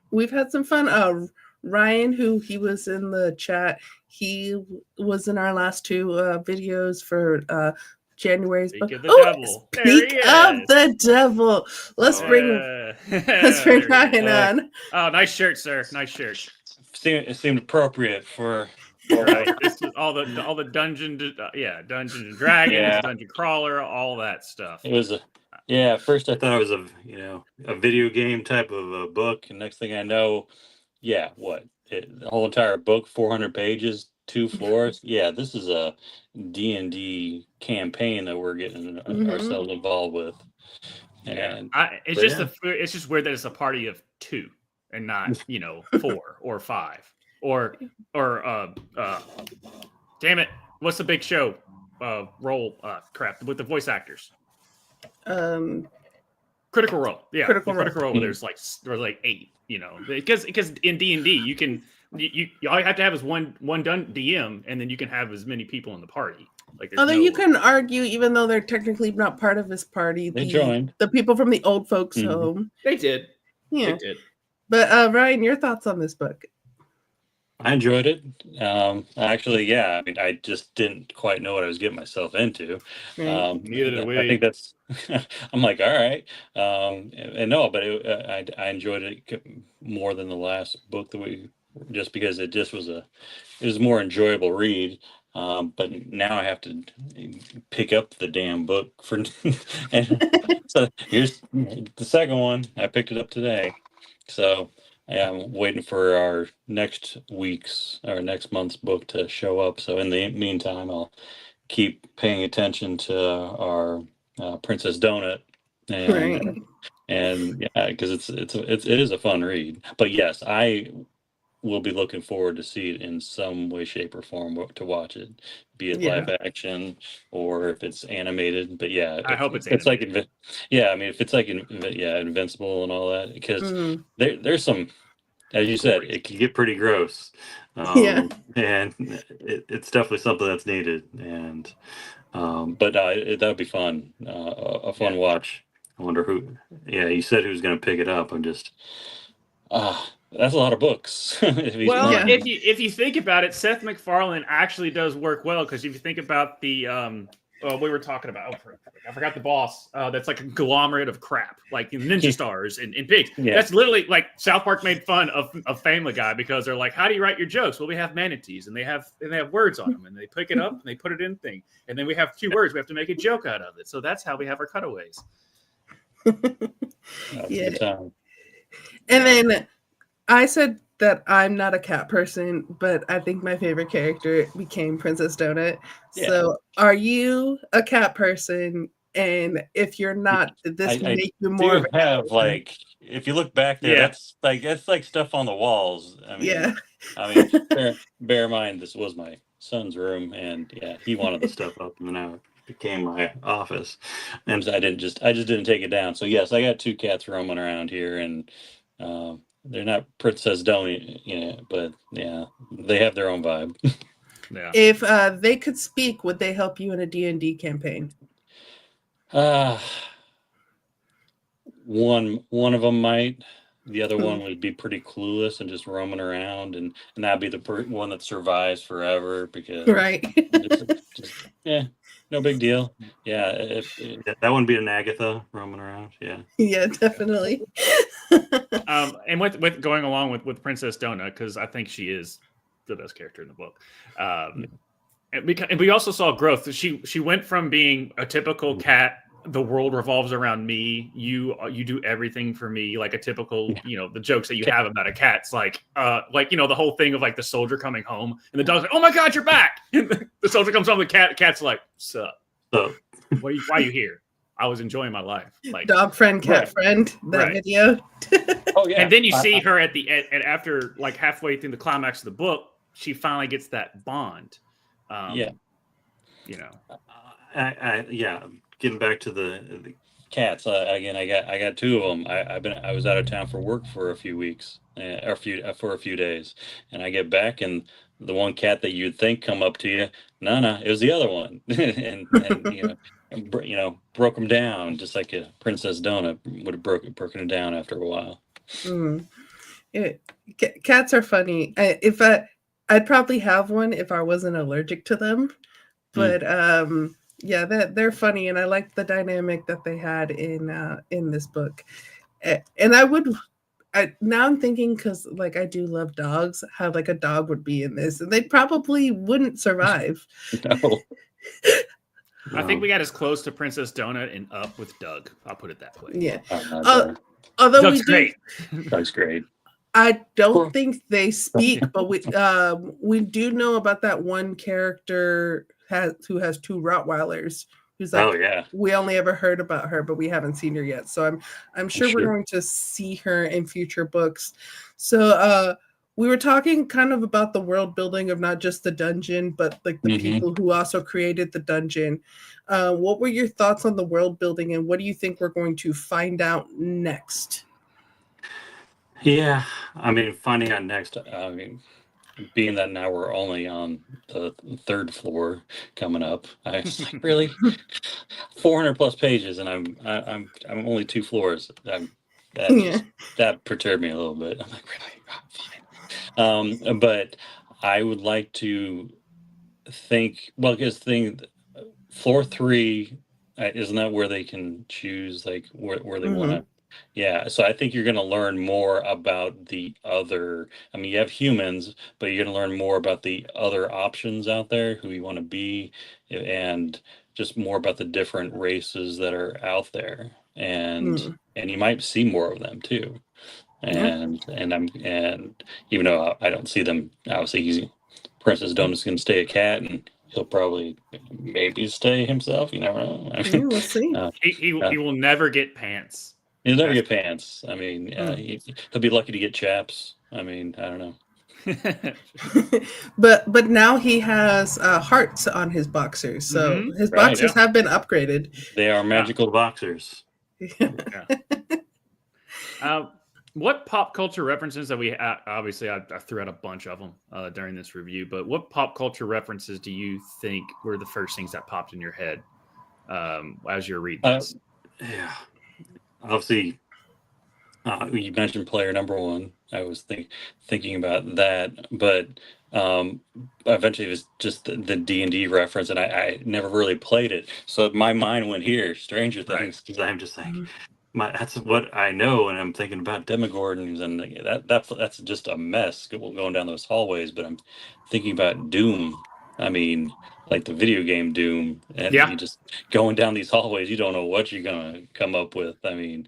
We've had some fun. Ryan, who he was in the chat, he was in our last 2 videos for January's book. Speak of the devil. Speak of the devil. Let's bring Ryan on. Oh, nice shirt, sir. Nice shirt. It seemed appropriate for. Right. This is all the Dungeons and Dragons, Dungeon Crawler, all that stuff. It was first I thought it was a video game type of a book, and next thing I know, the whole entire book, 400 pages, 2 floors. This is a D&D campaign that we're getting ourselves involved with. And it's just weird that it's a party of 2 and not 4 or 5 or damn it, what's the big show role crap with the voice actors? Critical Role. Yeah, Critical Role. Where there's like 8. Because in D&D you can all you have to have is one done DM, and then you can have as many people in the party. Although you can argue, even though they're technically not part of his party, they joined. The people from the old folks home. They did. Yeah. They did. But Ryan, your thoughts on this book? I enjoyed it. I just didn't quite know what I was getting myself into. Neither did we. I think that's. I'm like, all right, I enjoyed it more than the last book that we, just because it was a more enjoyable read. But now I have to pick up the damn book and so here's the second one. I picked it up today, so. I'm waiting for our next month's book to show up. So in the meantime, I'll keep paying attention to our Princess Donut, and because it is a fun read. But yes, I will be looking forward to see it in some way, shape, or form to watch it, be it Yeah. live action or if it's animated. But yeah, I hope it's like, animated. I mean, if it's like Invincible and all that, because Mhm. there's some, as you said, Gory. it can get pretty gross. Yeah. And it's definitely something that's needed. And but that would be fun, a fun watch. I wonder who. Yeah, you said who's going to pick it up. I'm just. That's a lot of books. Well, Yeah. if you think about it, Seth MacFarlane actually does work well, because if you think about the we were talking about, I forgot the boss. That's like a conglomerate of crap, like ninja stars and pigs. Yeah. That's literally like South Park made fun of Family Guy, because they're like, how do you write your jokes? Well, we have manatees, and they have words on them, and they pick it up and they put it in thing, and then we have two words. We have to make a joke out of it. So that's how we have our cutaways. Yeah. Good time. And then I said that I'm not a cat person, but I think my favorite character became Princess Donut. Yeah. So are you a cat person? And if you're not, did this make you more of a cat have person? like, if you look back there, that's like stuff on the walls. I mean, bear in mind, this was my son's room, and yeah, he wanted the stuff up, and now it became my office, and I just didn't take it down. So yes, I got two cats roaming around here, and they're not Princess Donut, but yeah, they have their own vibe. Yeah. If they could speak, would they help you in a D&D campaign? One of them might. The other one would be pretty clueless and just roaming around, and that'd be the one that survives forever, because right. No big deal. Yeah, that wouldn't be an Agatha roaming around. Yeah, definitely. And with going along with Princess Donut, because I think she is the best character in the book. And we also saw growth. She went from being a typical cat. The world revolves around me. You do everything for me, like a typical, the jokes that you have about a cat. It's like the whole thing of like the soldier coming home and the dog's like, "Oh my God, you're back!" The soldier comes home, the cat's like, "Sup? Why are you here? I was enjoying my life." Like dog friend, cat friend. That video. Oh yeah. And then you see her at the end, and after like halfway through the climax of the book, she finally gets that bond. Getting back to the cats again, I got two of them. I was out of town for work for a few weeks, for a few days, and I get back, and the one cat that you'd think come up to you, no, it was the other one, and broke them down just like a Princess Donut would have broken them down after a while. Cats are funny. I'd probably have one if I wasn't allergic to them, but yeah, they're funny, and I like the dynamic that they had in this book. And now I'm thinking, because like I do love dogs, how like a dog would be in this, and they probably wouldn't survive. No. I think we got as close to Princess Donut and Up with Doug. I'll put it that way. Yeah. Although Doug's great. Doug's great. I don't think they speak, but we do know about that one character who has two Rottweilers. Who's like, oh yeah, we only ever heard about her, but we haven't seen her yet. So I'm sure we're going to see her in future books. So we were talking kind of about the world building of not just the dungeon, but like the people who also created the dungeon. What were your thoughts on the world building, and what do you think we're going to find out next? Yeah, I mean, finding out next. I mean, being that now we're only on the third floor coming up, I was like, really, 400 plus pages, and I'm only 2 floors. That perturbed me a little bit. I'm like, really, fine. But I would like to think. Well, because floor 3 isn't that where they can choose like where they want to. Yeah, so I think you're going to learn more about the other. I mean, you have humans, but you're going to learn more about the other options out there, who you want to be, and just more about the different races that are out there, and you might see more of them too. And even though I don't see them, obviously, Princess Donut's going to stay a cat, and he'll probably maybe stay himself. You never know. I mean, we'll see. He will never get pants. He'll never get pants. I mean, he'll be lucky to get chaps. I mean, I don't know. but now he has hearts on his boxers, so his boxers have been upgraded. They are magical boxers. What pop culture references that we obviously I threw out a bunch of them during this review, but what pop culture references do you think were the first things that popped in your head as you're reading this? Yeah, obviously, you mentioned player number one. I was thinking about that, but eventually it was just the D&D reference, and I never really played it, so my mind went here, Stranger Things, because I'm just like, that's what I know, and I'm thinking about Demogorgons, and that's just a mess going down those hallways. But I'm thinking about Doom. I mean, like the video game Doom, and you just going down these hallways, you don't know what you're gonna come up with. I mean,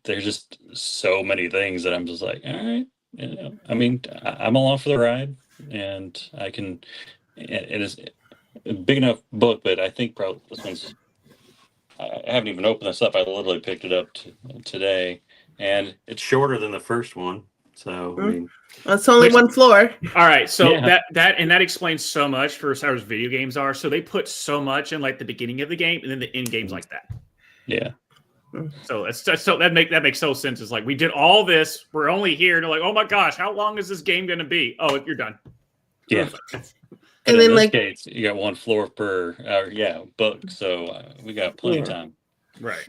there's just so many things that I'm just like, all right, I mean, I'm along for the ride, and I can. It is a big enough book, but I think probably this one's. I haven't even opened this up. I literally picked it up today, and it's shorter than the first one. So I mean, it's only one floor. All right, so that explains so much for as far as video games are. So they put so much in like the beginning of the game, and then the end game's like that. Yeah. So it's just, so that makes so sense. It's like we did all this. We're only here, and they're like, oh my gosh, how long is this game going to be? Oh, you're done. Yeah. And then, like, case, you got one floor per book, so we got plenty of time. Right.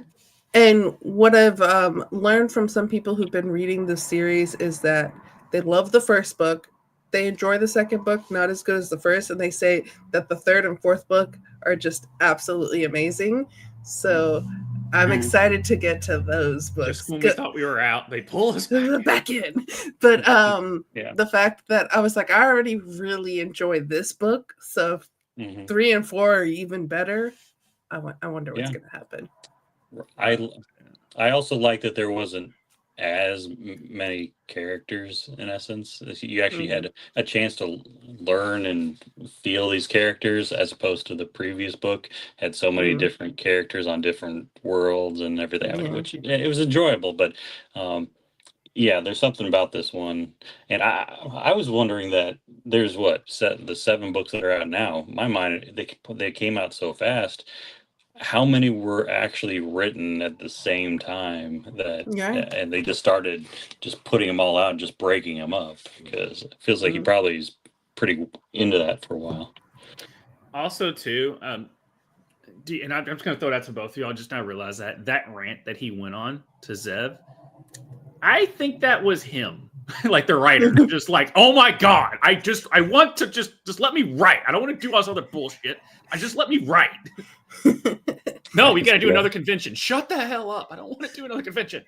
And what I've learned from some people who've been reading this series is that they love the first book, they enjoy the second book, not as good as the first, and they say that the third and fourth book are just absolutely amazing. So I'm excited to get to those books. Just when we thought we were out, they pull us back in. But the fact that I was like, I already really enjoyed this book, so 3 and 4 are even better. I wonder what's going to happen. I also like that there wasn't as many characters in essence. You actually had a chance to learn and feel these characters, as opposed to the previous book had so many different characters on different worlds and everything, which it was enjoyable. But there's something about this one, and I was wondering that there's the 7 books that are out now. My mind, they came out so fast. How many were actually written at the same time and they just started just putting them all out and just breaking them up? Because it feels like he probably is pretty into that for a while. Also, too, and I'm just going to throw that to both of y'all. Just now realize that rant that he went on to Zev, I think that was him. Like the writer, just like, oh my God, I want to just let me write. I don't want to do all this other bullshit. Just let me write. No, we got to do another convention. Shut the hell up. I don't want to do another convention.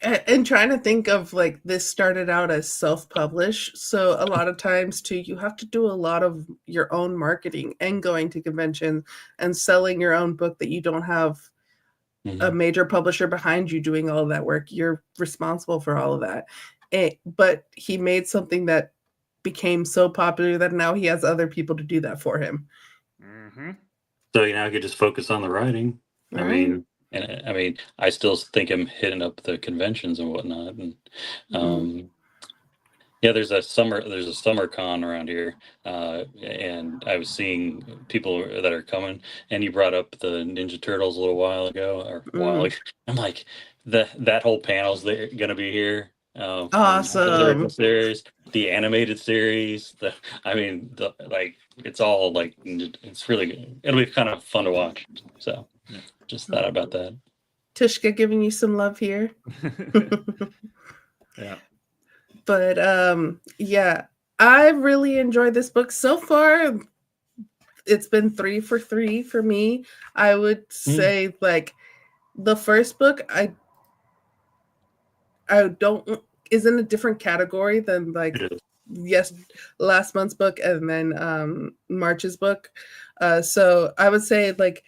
And trying to think of, like, this started out as self-published. So a lot of times too, you have to do a lot of your own marketing and going to conventions and selling your own book that you don't have a major publisher behind you doing all of that work. You're responsible for all of that. But he made something that became so popular that now he has other people to do that for him. So now I could just focus on the writing. I mean, I still think I'm hitting up the conventions and whatnot. And there's a summer con around here, and I was seeing people that are coming. And you brought up the Ninja Turtles a little while ago, I'm like, that whole panel's gonna be here. Awesome. The series, the animated series, it's all like, it's really good. It'll be kind of fun to watch. So just thought about that. Tishka giving you some love here. Yeah. But I really enjoyed this book so far. It's been 3 for 3 for me. I would say, like, the first book is in a different category than, like, last month's book and then March's book. So I would say, like,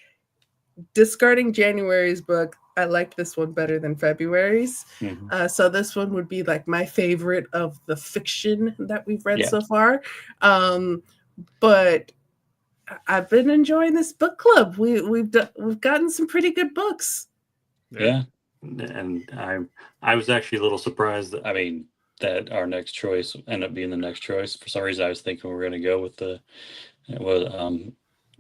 discarding January's book, I like this one better than February's. So this one would be, like, my favorite of the fiction that we've read so far. But I've been enjoying this book club. We've gotten some pretty good books. Yeah. and I was actually a little surprised. I mean, that our next choice ended up being the next choice. For some reason, I was thinking we were going to go with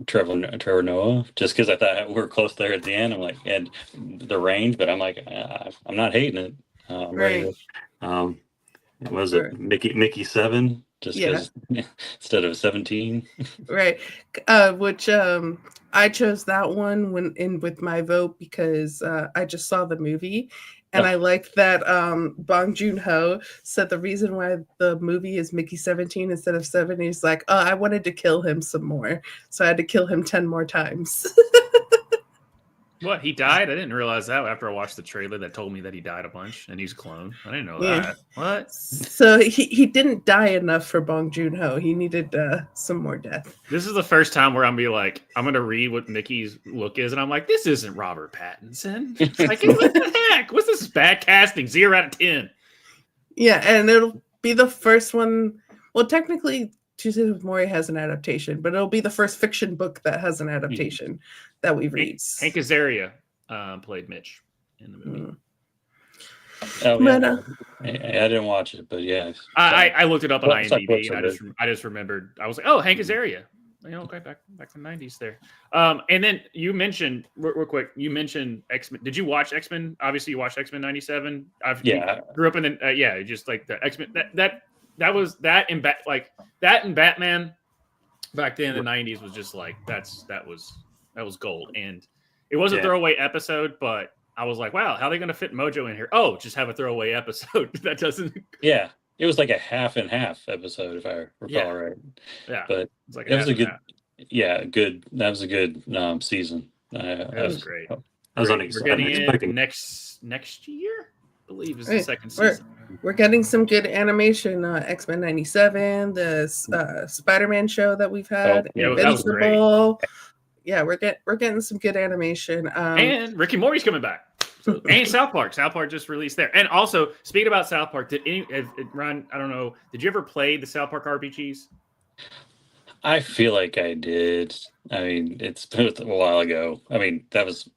Trevor Noah, just because I thought we were close there at the end. I'm like, and the range, but I'm like, I'm not hating it. I'm ready Right. to. Was it Mickey 7? Just because instead of 17. Right. Which I chose that one when in with my vote because I just saw the movie and I like that Bong Joon-ho said the reason why the movie is Mickey 17 instead of 7, he's like, oh, I wanted to kill him some more. So I had to kill him 10 more times. What, he died? I didn't realize that after I watched the trailer that told me that he died a bunch and he's a clone. I didn't know that. What? So he didn't die enough for Bong Joon-ho. He needed some more death. This is the first time where I'm be like, I'm gonna read what Mickey's look is, and I'm like, this isn't Robert Pattinson. It's like, what the heck? What's this bad casting? 0 out of 10. Yeah, and it'll be the first one. Well, technically, Tuesdays with Morrie has an adaptation, but it'll be the first fiction book that has an adaptation that we read. Hank Azaria played Mitch in the movie. Oh, yeah. But, I didn't watch it, but yeah. I looked it up on IMDb, and I just remembered. I was like, oh, Hank Azaria. Okay, back to the 90s there. And then you mentioned, real quick, you mentioned X-Men. Did you watch X-Men? Obviously, you watched X-Men 97. Yeah. Grew up in the, just like the X-Men. That was that and Batman back then in the 90s was just like that was gold. And it was a throwaway episode, but I was like, wow, how are they going to fit Mojo in here? Oh, just have a throwaway episode that doesn't. Yeah, it was like a half and half episode, if I recall right. Yeah, but like that was a good. Yeah, good. That was a good season. That was great. I was We're getting it next year. I believe is the second season. We're getting some good animation. X-Men 97, the Spider-Man show that we've had, Invincible. Yeah, we're getting some good animation. And Rick and Morty's coming back. So, and South Park. South Park just released there. And also, speaking about South Park, Ron, I don't know, did you ever play the South Park RPGs? I feel like I did. I mean, it's been a while ago. I mean, that was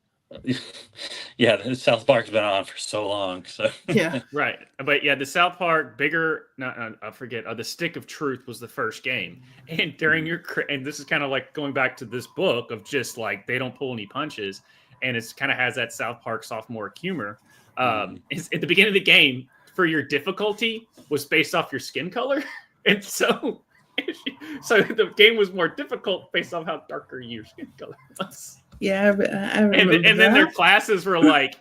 South Park's been on for so long. So right. But the South Park I forget. The Stick of Truth was the first game, and during and this is kind of like going back to this book of just like they don't pull any punches, and it's kind of has that South Park sophomore humor. At the beginning of the game, for your difficulty was based off your skin color, and so the game was more difficult based off how darker your skin color was. Yeah, I remember and then their classes were like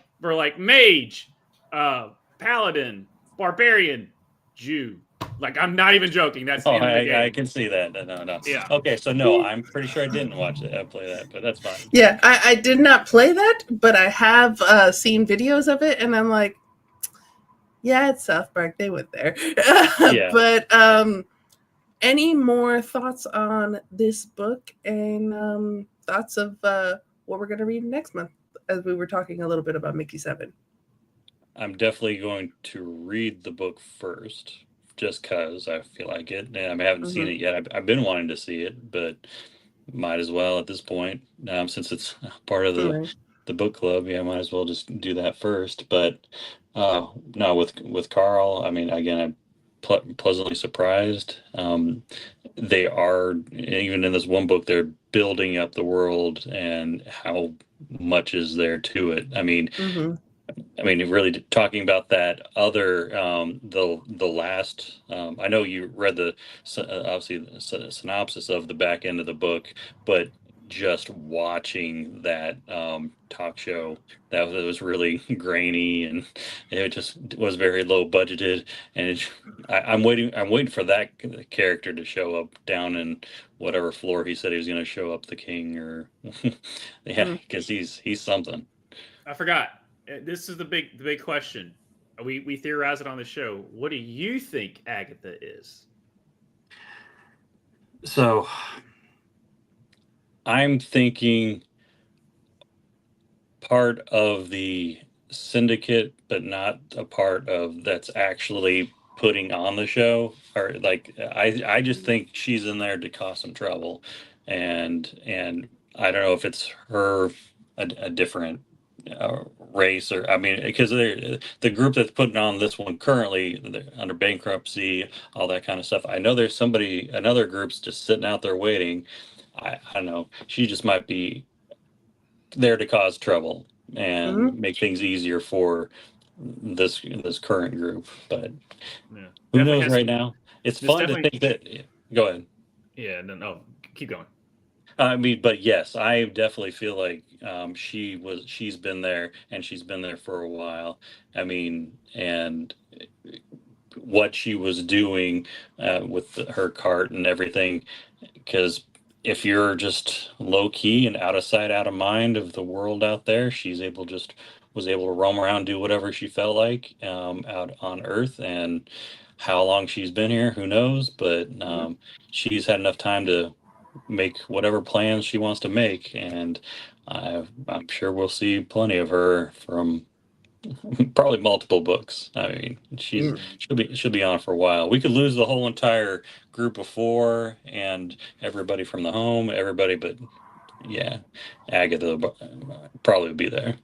mage, paladin, barbarian, Jew. Like, I'm not even joking. That's the end of the game. I can see that. No. Yeah. Okay, so no, I'm pretty sure I didn't watch it. I play that, but that's fine. Yeah, I did not play that, but I have seen videos of it, and I'm like, yeah, it's South Park. They went there. But any more thoughts on this book and thoughts of what we're going to read next month, as we were talking a little bit about Mickey 7? I'm definitely going to read the book first, just because I feel like it. And I haven't seen it yet. I've been wanting to see it, but might as well at this point, since it's part of the book club. Yeah, I might as well just do that first. But no, with Carl, I mean, again, I'm pleasantly surprised. They are, even in this one book, they're building up the world and how much is there to it. I mean, really talking about that other, the last, I know you read obviously the synopsis of the back end of the book, but just watching that talk show, that was really grainy, and it just was very low budgeted. And I'm waiting for that character to show up down in whatever floor he said he was going to show up, the king, or because he's something. I forgot. This is the big question. We theorize it on the show. What do you think Agatha is? So I'm thinking part of the syndicate, but not a part of that's actually putting on the show. Or like, I just think she's in there to cause some trouble, and I don't know if it's her a different race, or I mean, because the group that's putting on this one currently, they're under bankruptcy, all that kind of stuff. I know there's another group's just sitting out there waiting. I don't know. She just might be there to cause trouble and make things easier for this current group. But who knows right now? It's fun to think that. Go ahead. Yeah, no, keep going. I mean, but yes, I definitely feel like she's been there, and she's been there for a while. I mean, and what she was doing with her cart and everything, because if you're just low key and out of sight, out of mind of the world out there, was able to roam around, do whatever she felt like out on Earth. And how long she's been here, who knows? But she's had enough time to make whatever plans she wants to make, and I'm sure we'll see plenty of her from probably multiple books. I mean, she'll be on for a while. We could lose the whole entire group of 4 and everybody from the home, but yeah, Agatha probably would be there.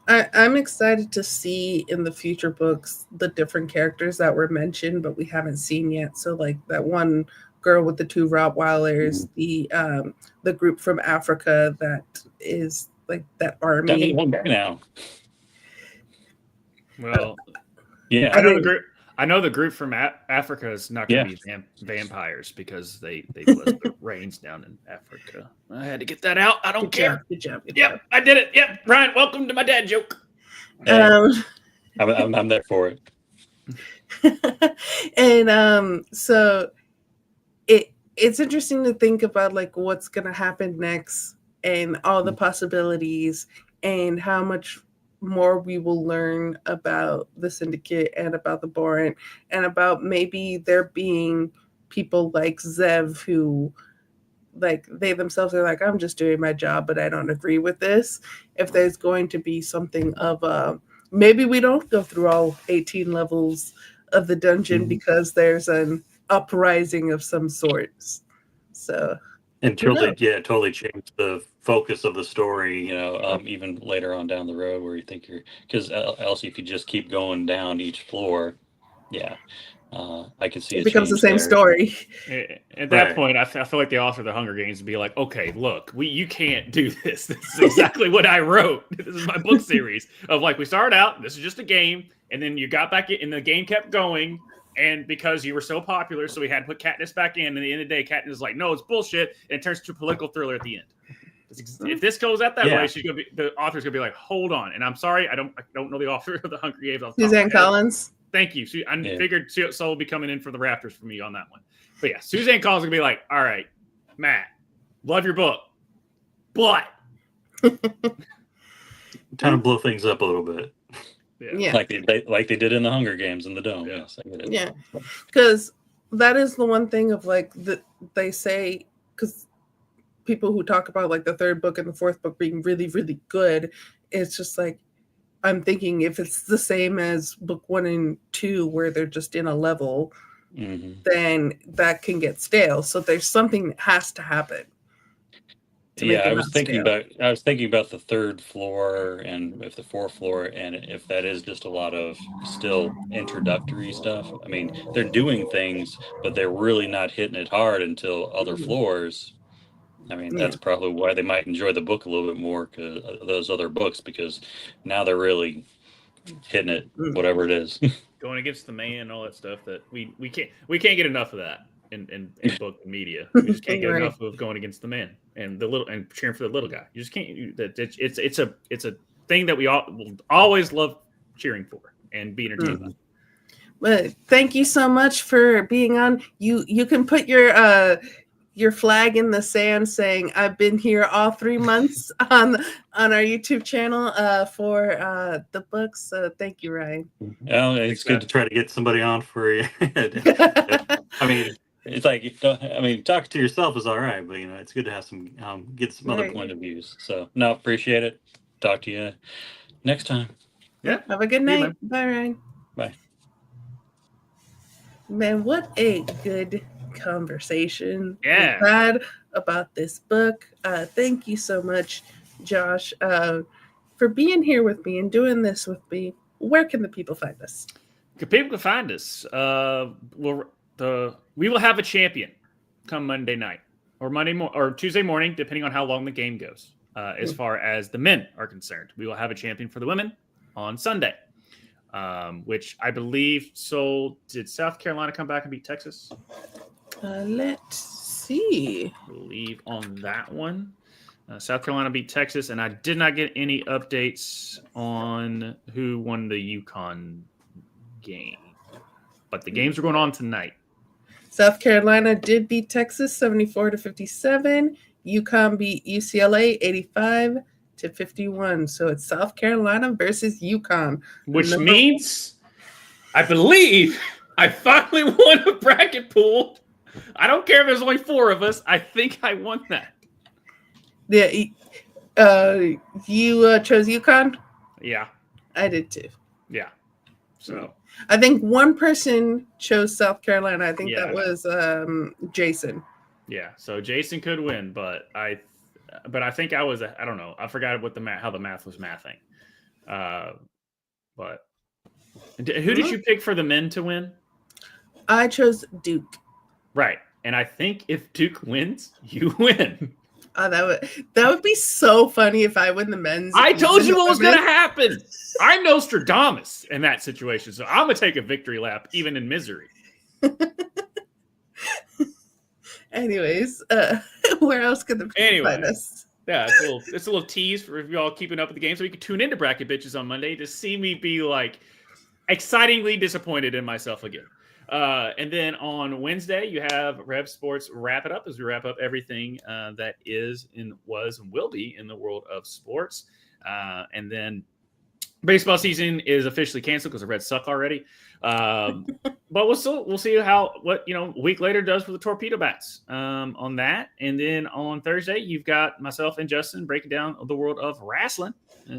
I'm excited to see in the future books the different characters that were mentioned, but we haven't seen yet. So like that one girl with the 2 Rottweilers, the group from Africa that is like that army. Now. Well, yeah, I know the group from Africa is not going to be vampires because they blessed the rains down in Africa. I had to get that out. I don't care. Good job. Yep, I did it. Yep, Ryan, welcome to my dad joke. I'm there for it. And so it's interesting to think about like what's going to happen next and all the possibilities and how much more we will learn about the Syndicate and about the Boran and about maybe there being people like Zev who like they themselves are like, I'm just doing my job, but I don't agree with this. If there's going to be something of maybe we don't go through all 18 levels of the dungeon because there's an uprising of some sorts. So and totally change the focus of the story, even later on down the road where you think because else if you just keep going down each floor, I can see it becomes the same story. At that point, I feel like the author of the Hunger Games would be like, okay, look, you can't do this. This is exactly what I wrote. This is my book series of like, we started out, this is just a game, and then you got back in, and the game kept going, and because you were so popular, so we had to put Katniss back in, and at the end of the day, Katniss is like, no, it's bullshit, and it turns to a political thriller at the end. If this goes out that way, the author's gonna be like, hold on, and I'm sorry, I don't know the author of the Hunger Games. Suzanne Collins. Thank you. I figured Soul would be coming in for the Raptors for me on that one. But yeah, Suzanne Collins is going to be like, all right, Matt, love your book, but... Time to blow things up a little bit. Yeah. Like they did in the Hunger Games in the Dome. Yeah. Yes, I get it. Yeah, because that is the one thing of like, they say, because people who talk about like the 3rd book and the 4th book being really, really good, it's just like, I'm thinking if it's the same as book 1 and 2, where they're just in a level, then that can get stale. So there's something that has to happen. I was thinking about the 3rd floor and if the 4th floor, and if that is just a lot of still introductory stuff. I mean, they're doing things, but they're really not hitting it hard until other floors. I mean, that's probably why they might enjoy the book a little bit more, because those other books, because now they're really hitting it, whatever it is. Going against the man and all that stuff that we can't get enough of that in book and media. We just can't get enough of going against the man and and cheering for the little guy. You just can't. It's a thing that we all will always love cheering for and be entertained by. Well, thank you so much for being on. You can put your flag in the sand saying I've been here all 3 months on our YouTube channel for the books. So thank you, Ryan. Well, it's good to try to get somebody on for you. I mean, it's like, talking to yourself is all right, but it's good to have some get some other point of views. So no, appreciate it. Talk to you next time. Yeah. Have a good night. Bye, Ryan. Bye. Man, what a good conversation we Yeah. had about this book. Thank you so much, Josh. for being here with me and doing this with me. Where can the people find us? People can find us. We will have a champion come Monday night or or Tuesday morning, depending on how long the game goes. As far as the men are concerned, we will have a champion for the women on Sunday, which I believe. So, did South Carolina come back and beat Texas? Let's see. I believe on that one. South Carolina beat Texas, and I did not get any updates on who won the UConn game. But the games are going on tonight. South Carolina did beat Texas 74-57. UConn beat UCLA 85-51. So it's South Carolina versus UConn. Which means, I believe, I finally won a bracket pool. I don't care if there's only 4 of us. I think I won that. Yeah, you chose UConn? Yeah. I did too. Yeah. So I think one person chose South Carolina. I think that was Jason. Yeah. So Jason could win, but I think I was I don't know. I forgot what how the math was mathing. But who did you pick for the men to win? I chose Duke. Right. And I think if Duke wins, you win. Oh, that would be so funny if I win the men's. I told you what was going to happen. I'm Nostradamus in that situation, so I'm going to take a victory lap, even in misery. Anyways, where else could the people find us? Yeah, it's a little tease for if y'all keeping up with the game, so you can tune into Bracket Bitches on Monday to see me be like excitingly disappointed in myself again. And then on Wednesday, you have Rev Sports Wrap It Up as we wrap up everything that is and was and will be in the world of sports. And then baseball season is officially canceled because the Reds suck already. But we'll see what a week later does for the Torpedo Bats on that. And then on Thursday, you've got myself and Justin breaking down the world of wrestling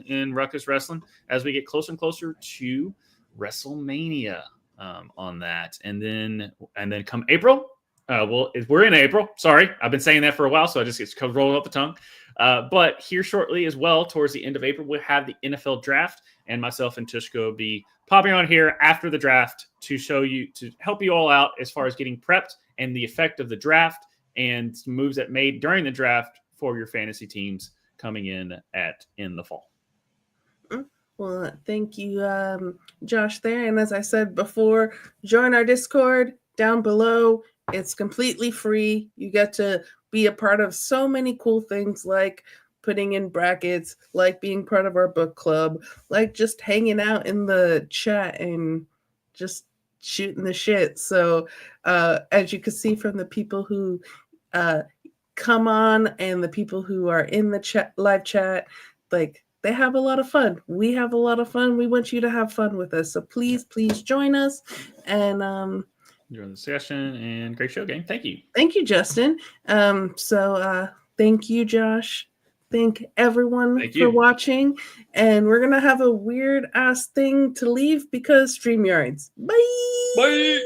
in Ruckus Wrestling as we get closer and closer to WrestleMania. On that, and then come April, we're in April. Sorry, I've been saying that for a while, so I just get rolling up the tongue. But here shortly as well, towards the end of April, we'll have the NFL draft, and myself and Tushka will be popping on here after the draft to help you all out as far as getting prepped and the effect of the draft and some moves that made during the draft for your fantasy teams coming in the fall. Well, thank you, Josh, there. And as I said before, join our Discord down below. It's completely free. You get to be a part of so many cool things like putting in brackets, like being part of our book club, like just hanging out in the chat and just shooting the shit. So as you can see from the people who come on and the people who are in the live chat, like, they have a lot of fun. We have a lot of fun. We want you to have fun with us. So please join us. And during the session, and great show, gang. Thank you. Thank you, Justin. Thank you, Josh. Thank everyone for watching. And we're gonna have a weird ass thing to leave because StreamYards. Bye. Bye.